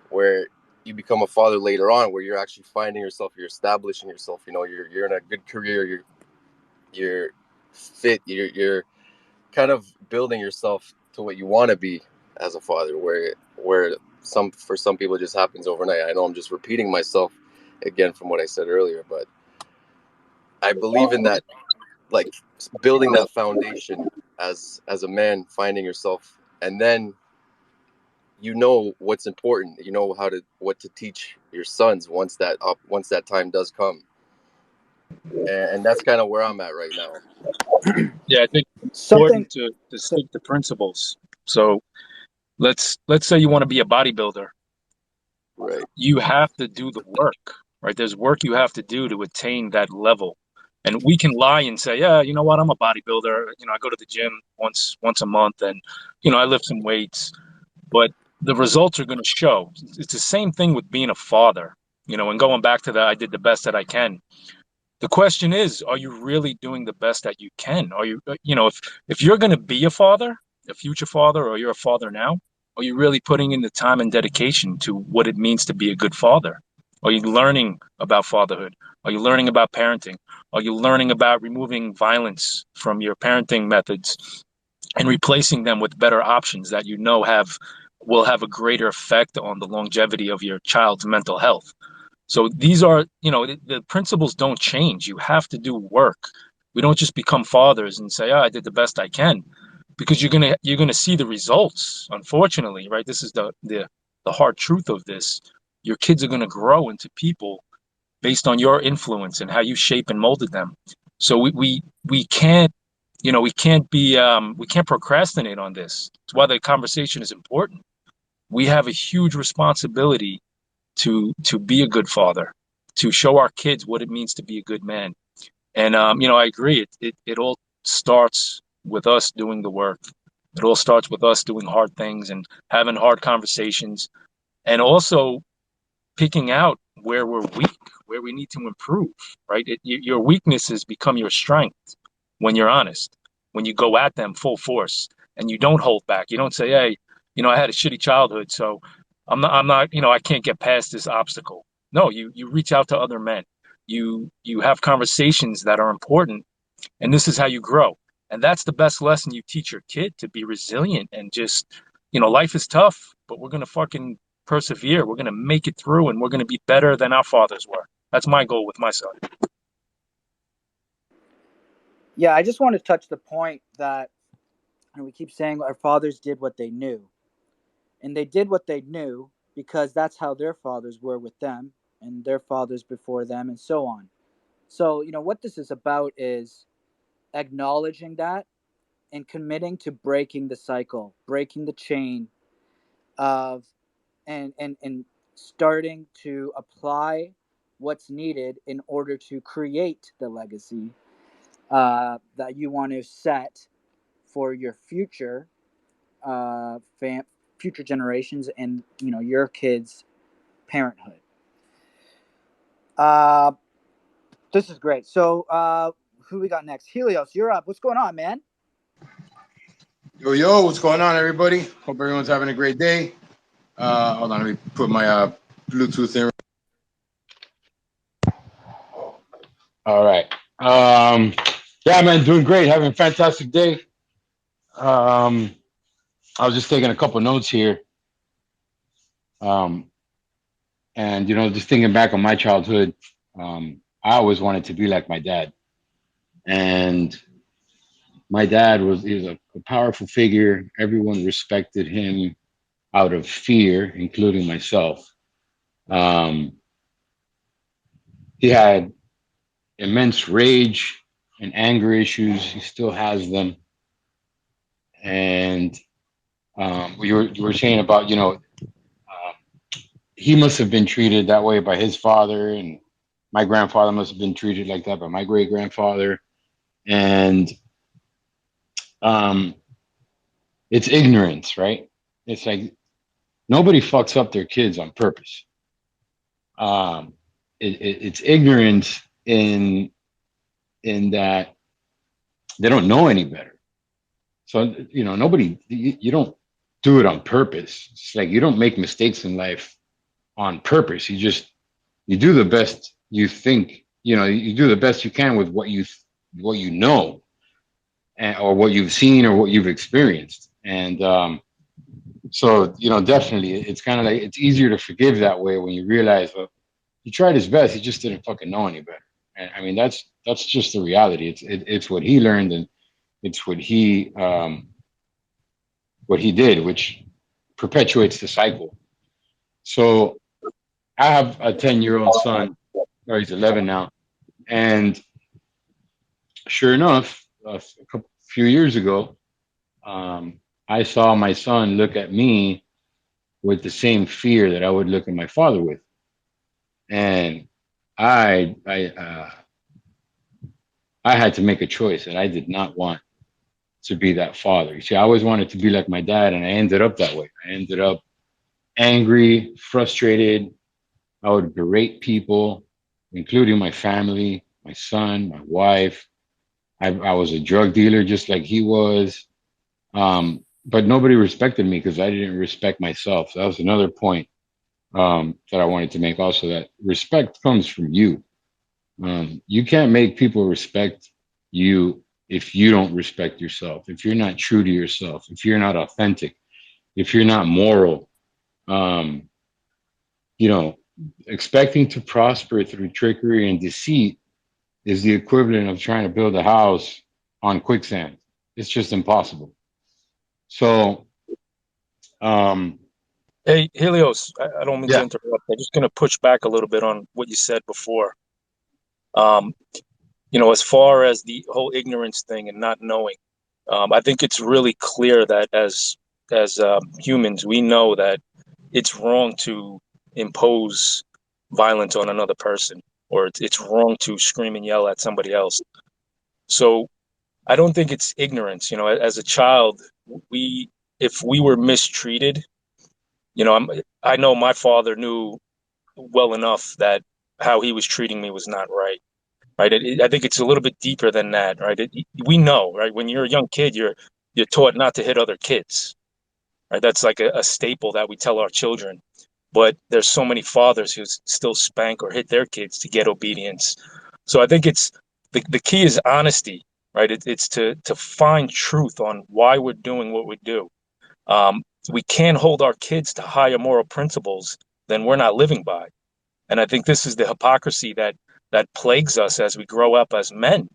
where you become a father later on, where you're actually finding yourself, you're establishing yourself, you're in a good career, you're fit, you're kind of building yourself to what you want to be as a father, where for some people it just happens overnight. I know I'm just repeating myself again from what I said earlier, but I believe in that, like building that foundation as a man, finding yourself, and then what's important, what to teach your sons once that time does come, and that's kind of where I'm at right now. Yeah, I think it's Something. important to stick to principles. So let's say you want to be a bodybuilder. Right. You have to do the work, right? There's work you have to do to attain that level. And we can lie and say, yeah, you know what, I'm a bodybuilder. I go to the gym once a month, and I lift some weights. But the results are going to show. It's the same thing with being a father, and going back to that, I did the best that I can. The question is, are you really doing the best that you can? Are you, if you're going to be a father, a future father, or you're a father now, are you really putting in the time and dedication to what it means to be a good father? Are you learning about fatherhood? Are you learning about parenting? Are you learning about removing violence from your parenting methods and replacing them with better options that will have a greater effect on the longevity of your child's mental health? So these are, the principles don't change. You have to do work. We don't just become fathers and say, "Oh, I did the best I can," because you're gonna see the results. Unfortunately, right? This is the hard truth of this. Your kids are gonna grow into people based on your influence and how you shape and molded them. So we can't, we can't procrastinate on this. It's why the conversation is important. We have a huge responsibility to be a good father, to show our kids what it means to be a good man. And I agree. It all starts with us doing the work. It all starts with us doing hard things and having hard conversations, and also picking out where we're weak, where we need to improve. Right? Your weaknesses become your strength when you're honest, when you go at them full force and you don't hold back. You don't say, "Hey, I had a shitty childhood, so I'm not, I can't get past this obstacle." No, you reach out to other men. You have conversations that are important, and this is how you grow. And that's the best lesson you teach your kid, to be resilient and just, life is tough, but we're gonna fucking persevere. We're gonna make it through, and we're gonna be better than our fathers were. That's my goal with my son. Yeah, I just want to touch the point that, and we keep saying our fathers did what they knew. And they did what they knew because that's how their fathers were with them and their fathers before them and so on. So, what this is about is acknowledging that and committing to breaking the cycle, breaking the chain of and starting to apply what's needed in order to create the legacy that you want to set for your future future generations and your kids' parenthood. Uh, this is great. So, who we got next? Helios, you're up. What's going on, man? Yo, what's going on, everybody? Hope everyone's having a great day. Hold on, let me put my Bluetooth in. All right. Yeah, man, doing great. Having a fantastic day. I was just taking a couple notes here. Um, and, just thinking back on my childhood, I always wanted to be like my dad. And my dad he was a powerful figure. Everyone respected him out of fear, including myself. Um, he had immense rage and anger issues. He still has them. And you were saying about, he must have been treated that way by his father, and my grandfather must have been treated like that by my great grandfather. And um, it's ignorance, right? It's like nobody fucks up their kids on purpose. Um, it's ignorance in that they don't know any better. So, nobody, you don't do it on purpose. It's like you don't make mistakes in life on purpose. You do the best you think, you do the best you can with what you know, or what you've seen or what you've experienced. And so, definitely it's kind of like, it's easier to forgive that way when you realize, well, he tried his best. He just didn't fucking know any better. And I mean, that's just the reality. It's what he learned, and it's what he did, which perpetuates the cycle. So I have a 10-year-old son, or he's 11 now. And sure enough, few years ago, I saw my son look at me with the same fear that I would look at my father with. And I had to make a choice, and I did not want to be that father. You see, I always wanted to be like my dad, and I ended up that way. I ended up angry, frustrated. I would berate people, including my family. my son, my wife. I was a drug dealer just like he was. But nobody respected me because I didn't respect myself. So that was another point that I wanted to make also, that respect comes from you. You can't make people respect you if you don't respect yourself, if you're not true to yourself, if you're not authentic, if you're not moral. Um, you know, expecting to prosper through trickery and deceit is the equivalent of trying to build a house on quicksand. It's just impossible. So, um, Hey, Helios, I don't mean to yeah, interrupt. I'm just going to push back a little bit on what you said before. Um, as far as the whole ignorance thing and not knowing, I think it's really clear that as humans, we know that it's wrong to impose violence on another person, or it's wrong to scream and yell at somebody else. So I don't think it's ignorance. As a child, we if we were mistreated, I know my father knew well enough that how he was treating me was not right. Right. I think it's a little bit deeper than that. Right. We know. Right. When you're a young kid, you're taught not to hit other kids. Right. That's like a staple that we tell our children. But there's so many fathers who still spank or hit their kids to get obedience. So I think it's the key is honesty. Right. It's to find truth on why we're doing what we do. Um, we can't hold our kids to higher moral principles than we're not living by. And I think this is the hypocrisy that plagues us as we grow up as men,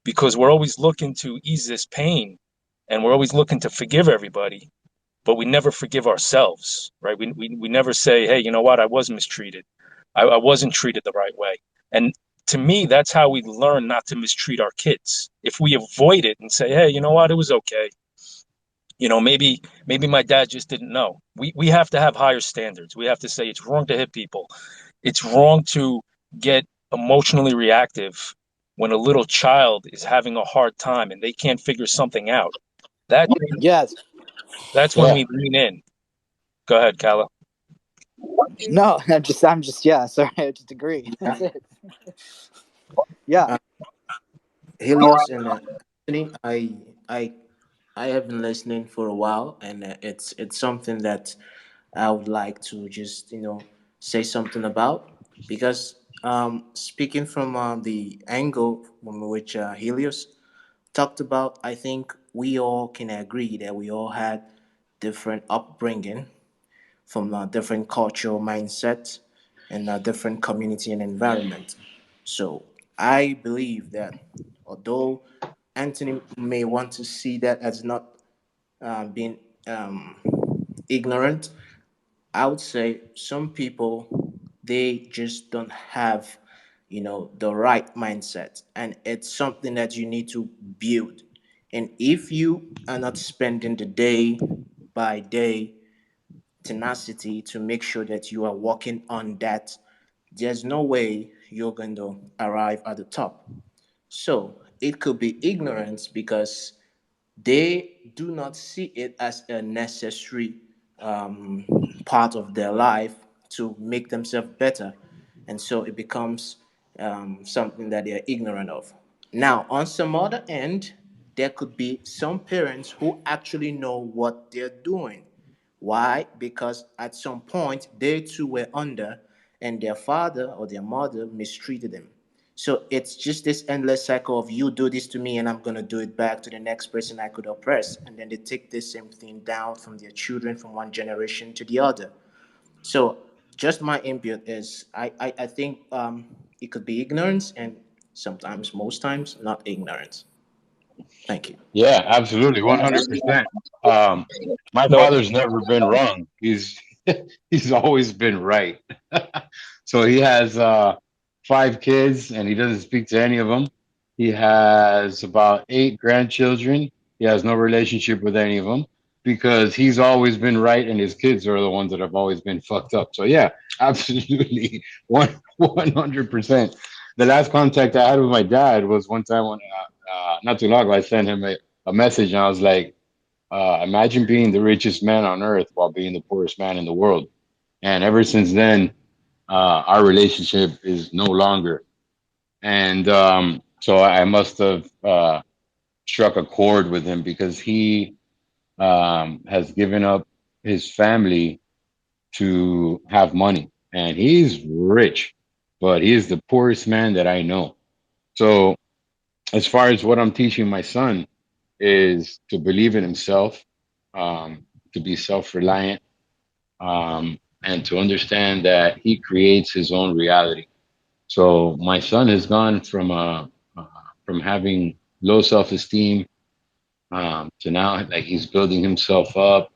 because we're always looking to ease this pain and we're always looking to forgive everybody, but we never forgive ourselves, right? We never say, hey, you know what? I was mistreated. I wasn't treated the right way. And to me, that's how we learn not to mistreat our kids. If we avoid it and say, hey, you know what? It was okay. Maybe my dad just didn't know. We have to have higher standards. We have to say it's wrong to hit people. It's wrong to get emotionally reactive when a little child is having a hard time and they can't figure something out. That Yes. that's when yeah, we lean in. Go ahead, Kala. No, I'm just, yeah, sorry, I just agree. Yeah. That's it. Yeah. Uh, Helios and Anthony, I have been listening for a while, and it's something that I would like to just say something about because speaking from the angle from which Helios talked about, I think we all can agree that we all had different upbringing from a different cultural mindset and a different community and environment. So I believe that although Anthony may want to see that as not being ignorant, I would say some people they just don't have, the right mindset, and it's something that you need to build. And if you are not spending the day by day tenacity to make sure that you are working on that, there's no way you're going to arrive at the top. So it could be ignorance because they do not see it as a necessary um, part of their life to make themselves better. And so it becomes something that they're ignorant of. Now, on some other end, there could be some parents who actually know what they're doing. Why? Because at some point they too were under, and their father or their mother mistreated them. So it's just this endless cycle of you do this to me and I'm gonna do it back to the next person I could oppress. And then they take this same thing down from their children from one generation to the other. So just my input is I think it could be ignorance and sometimes, most times, not ignorance. Thank you. yeah, absolutely, 100%. My No, father's never been wrong. He's always been right. So he has five kids, and he doesn't speak to any of them. He has about eight grandchildren. He has no relationship with any of them because he's always been right, and his kids are the ones that have always been fucked up. So yeah, absolutely, 100%. The last contact I had with my dad was one time when not too long ago. I sent him a message, and I was like, "Imagine being the richest man on earth while being the poorest man in the world." And ever since then, our relationship is no longer. And so I must have struck a chord with him because he has given up his family to have money, and he's rich, but he is the poorest man that I know. So as far as what I'm teaching my son is to believe in himself, to be self-reliant, and to understand that he creates his own reality. So my son has gone from having low self-esteem to now like he's building himself up.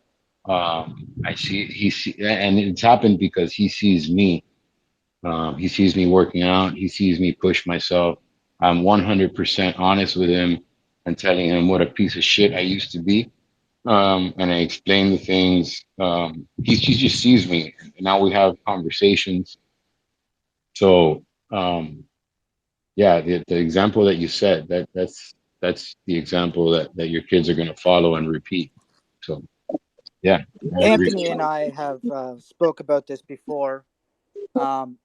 I see and it's happened because he sees me. He sees me working out. He sees me push myself. I'm 100% honest with him and telling him what a piece of shit I used to be. And I explain the things. He just sees me. And now we have conversations. So, yeah, the example that you said, that's the example that your kids are going to follow and repeat. So, yeah, I agree. Anthony and I have spoke about this before. Um,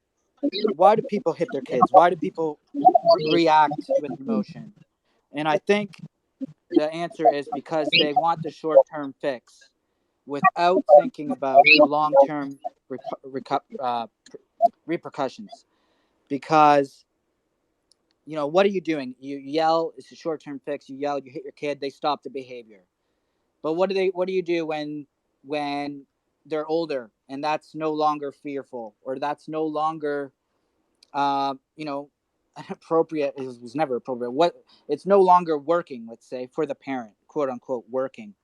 why do people hit their kids? Why do people react with emotion? And I think the answer is because they want the short term fix without thinking about the long term repercussions. Because, what are you doing? You yell, it's a short term fix. You yell, you hit your kid, they stop the behavior. But what do you do when they're older and that's no longer fearful, or that's no longer uh, you know appropriate? It was never appropriate. What It's no longer working, let's say, for the parent, quote unquote working.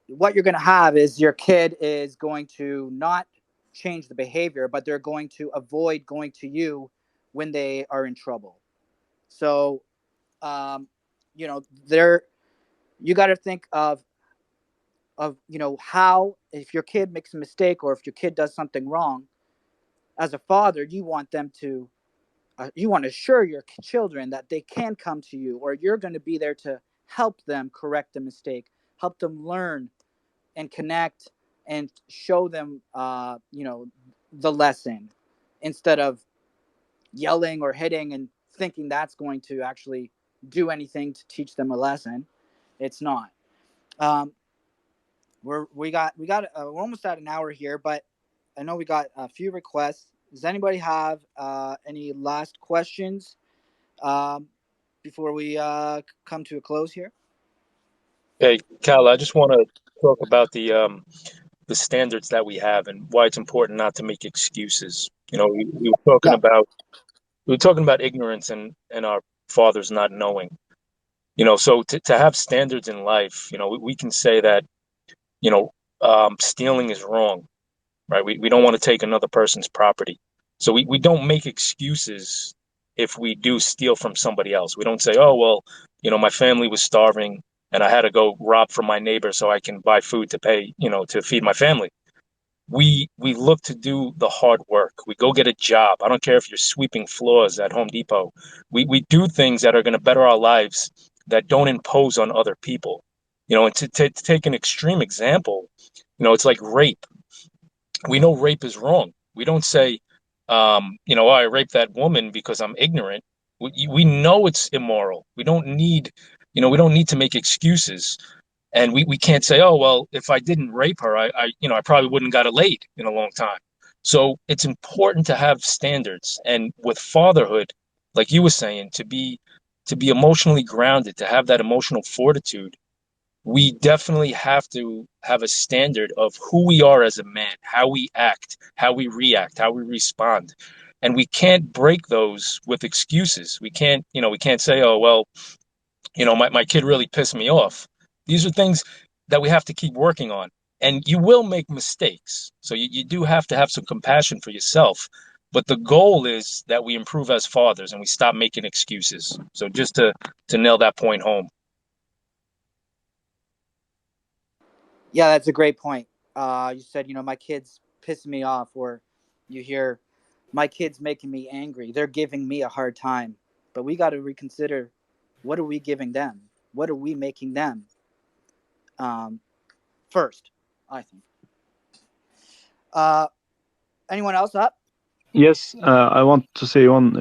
What you're going to have is your kid is going to not change the behavior, but they're going to avoid going to you when they are in trouble. So um, they're you got to think of how, if your kid makes a mistake or if your kid does something wrong, as a father you want them to you want to assure your children that they can come to you, or you're going to be there to help them correct the mistake, help them learn and connect, and show them the lesson, instead of yelling or hitting and thinking that's going to actually do anything to teach them a lesson. It's not. um, we're almost at an hour here, but I know we got a few requests. Does anybody have any last questions um, before we come to a close here? Hey, Cal, I just want to talk about the standards that we have and why it's important not to make excuses. We were talking Yeah. about ignorance and our fathers not knowing. So to have standards in life, we can say that, you know, stealing is wrong, right? We don't want to take another person's property. So we don't make excuses if we do steal from somebody else. We don't say, oh, well, my family was starving and I had to go rob from my neighbor so I can buy food to pay, to feed my family. We look to do the hard work. We go get a job. I don't care if you're sweeping floors at Home Depot. We do things that are going to better our lives, that don't impose on other people. And to take an extreme example, it's like rape. We know rape is wrong. We don't say, oh, I raped that woman because I'm ignorant. We know it's immoral. We don't need to make excuses. And we can't say, oh, well, if I didn't rape her, I probably wouldn't got it laid in a long time. So it's important to have standards. And with fatherhood, like you were saying, to be emotionally grounded, to have that emotional fortitude, we definitely have to have a standard of who we are as a man, how we act, how we react, how we respond. And we can't break those with excuses. We can't say, oh, well, my kid really pissed me off. These are things that we have to keep working on. And you will make mistakes. So you do have to have some compassion for yourself. But the goal is that we improve as fathers and we stop making excuses. So just to nail that point home. Yeah, that's a great point. You said, my kids piss me off, or you hear, my kids making me angry. They're giving me a hard time. But we got to reconsider, what are we giving them? What are we making them um, first, I think. Uh, Anyone else up? Yes, I want to say one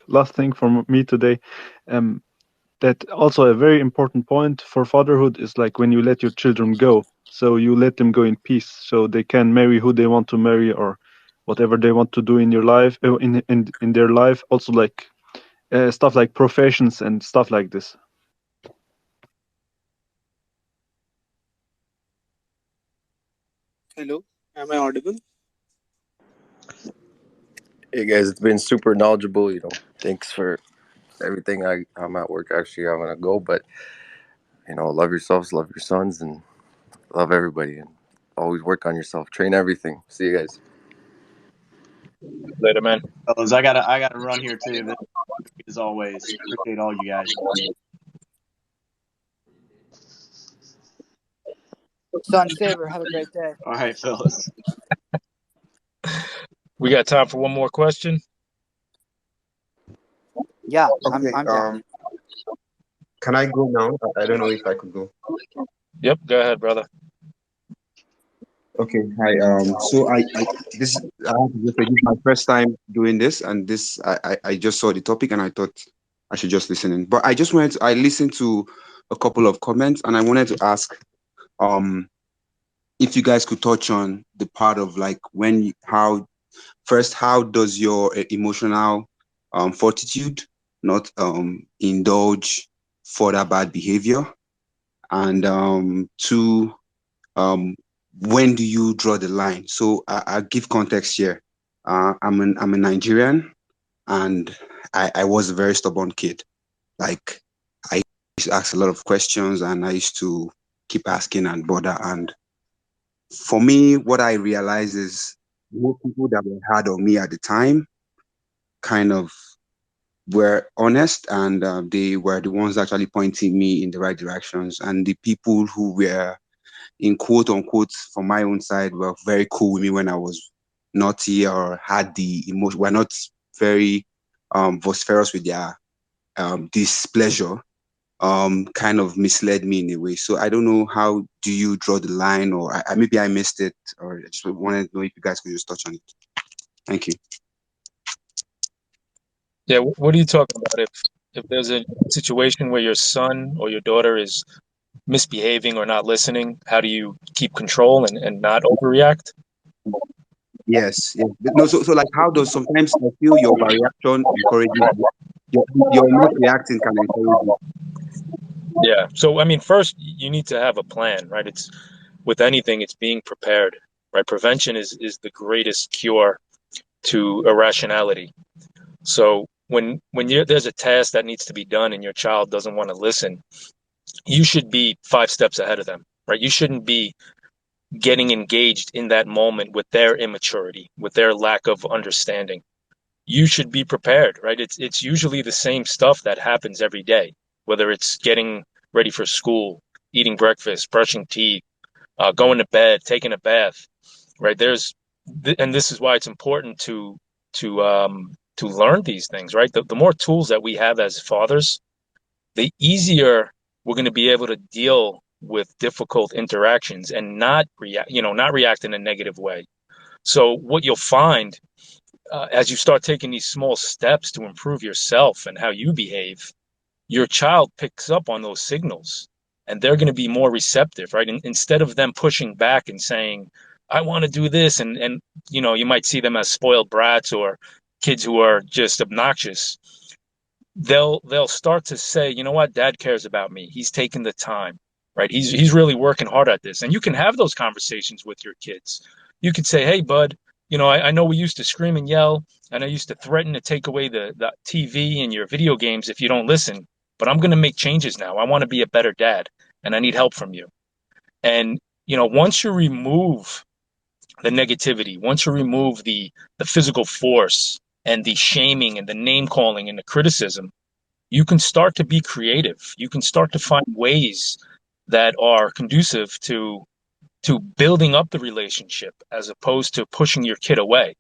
last thing from me today. Um, that also a very important point for fatherhood is like when you let your children go. So you let them go in peace, so they can marry who they want to marry or whatever they want to do in your life, in their life. Also, like stuff like professions and stuff like this. Hello, am I audible? Hey guys, it's been super knowledgeable. Thanks for everything. I'm at work actually. I'm gonna go, but love yourselves, love your sons, and love everybody. And always work on yourself. Train everything. See you guys. Later, man. Fellas, I gotta run here too. This, as always, appreciate all you guys. Son Saver, have a great day. All right, fellas. We got time for one more question. Yeah, Okay. I'm down. Can I go now? I don't know if I could go. Yep, go ahead, brother. Okay. Hi. So I have to just say this is my first time doing this, and I just saw the topic and I thought I should just listen in. But I listened to a couple of comments and I wanted to ask if you guys could touch on the part of like how does your emotional fortitude not indulge further bad behavior, and two, um when do you draw the line? So I give context here. I'm a Nigerian, and I was a very stubborn kid. Like, I used to ask a lot of questions and I used to keep asking and bother. And for me, what I realized is most people that were hard on me at the time kind of were honest, and they were the ones actually pointing me in the right directions. And the people who were, in quote unquote, from my own side, were very cool with me when I was naughty or had the emotion, were not very vociferous with their displeasure, kind of misled me in a way. So I don't know, how do you draw the line, or maybe I missed it, or I just wanted to know if you guys could just touch on it. Thank you. Yeah, what are you talking about? If there's a situation where your son or your daughter is misbehaving or not listening, how do you keep control and not overreact? Yes, yes. No, so like, how does, sometimes I feel your reaction encourages you. Your not reacting can encourage you. Yeah. So, I mean, first you need to have a plan, right? It's with anything, it's being prepared, right? Prevention is the greatest cure to irrationality. So there's a task that needs to be done and your child doesn't want to listen, you should be 5 steps ahead of them, right? You shouldn't be getting engaged in that moment with their immaturity, with their lack of understanding. You should be prepared, right? It's usually the same stuff that happens every day, whether it's getting ready for school, eating breakfast, brushing teeth, going to bed, taking a bath, right? And this is why it's important to learn these things, right? The more tools that we have as fathers, the easier we're going to be able to deal with difficult interactions and not react in a negative way. So what you'll find as you start taking these small steps to improve yourself and how you behave, your child picks up on those signals and they're going to be more receptive, right? And instead of them pushing back and saying, I want to do this, and you might see them as spoiled brats or kids who are just obnoxious, they'll start to say, you know what, dad cares about me. He's taking the time, right? He's really working hard at this. And you can have those conversations with your kids. You could say, hey, bud, I know we used to scream and yell, and I used to threaten to take away the TV and your video games if you don't listen, but I'm going to make changes now. I want to be a better dad, and I need help from you. And, once you remove the negativity, once you remove the physical force and the shaming and the name calling and the criticism, you can start to be creative. You can start to find ways that are conducive to building up the relationship as opposed to pushing your kid away.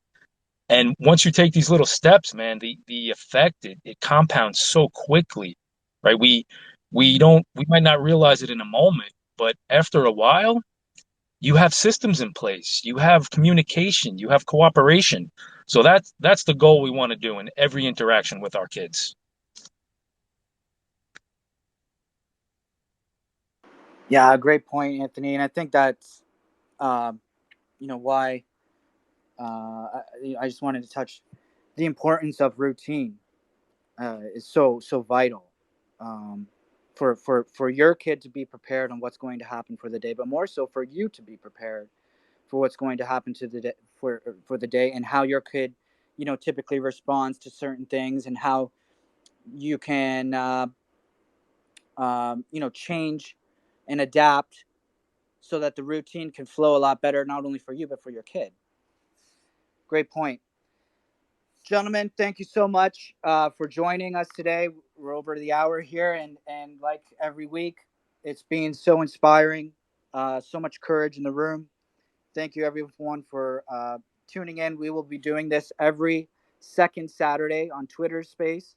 And once you take these little steps, man, the effect, it compounds so quickly, right? We might not realize it in a moment, but after a while, you have systems in place, you have communication, you have cooperation. So that's the goal we want to do in every interaction with our kids. Yeah, great point, Anthony. And I think that's, um, why I just wanted to touch the importance of routine is so vital um, for your kid to be prepared on what's going to happen for the day, but more so for you to be prepared for what's going to happen to the day, for the day, and how your kid, typically responds to certain things, and how you can change and adapt so that the routine can flow a lot better, not only for you but for your kid. Great point. Gentlemen, thank you so much for joining us today. We're over the hour here, and like every week, it's been so inspiring, so much courage in the room. Thank you, everyone, for tuning in. We will be doing this every second Saturday on Twitter Space.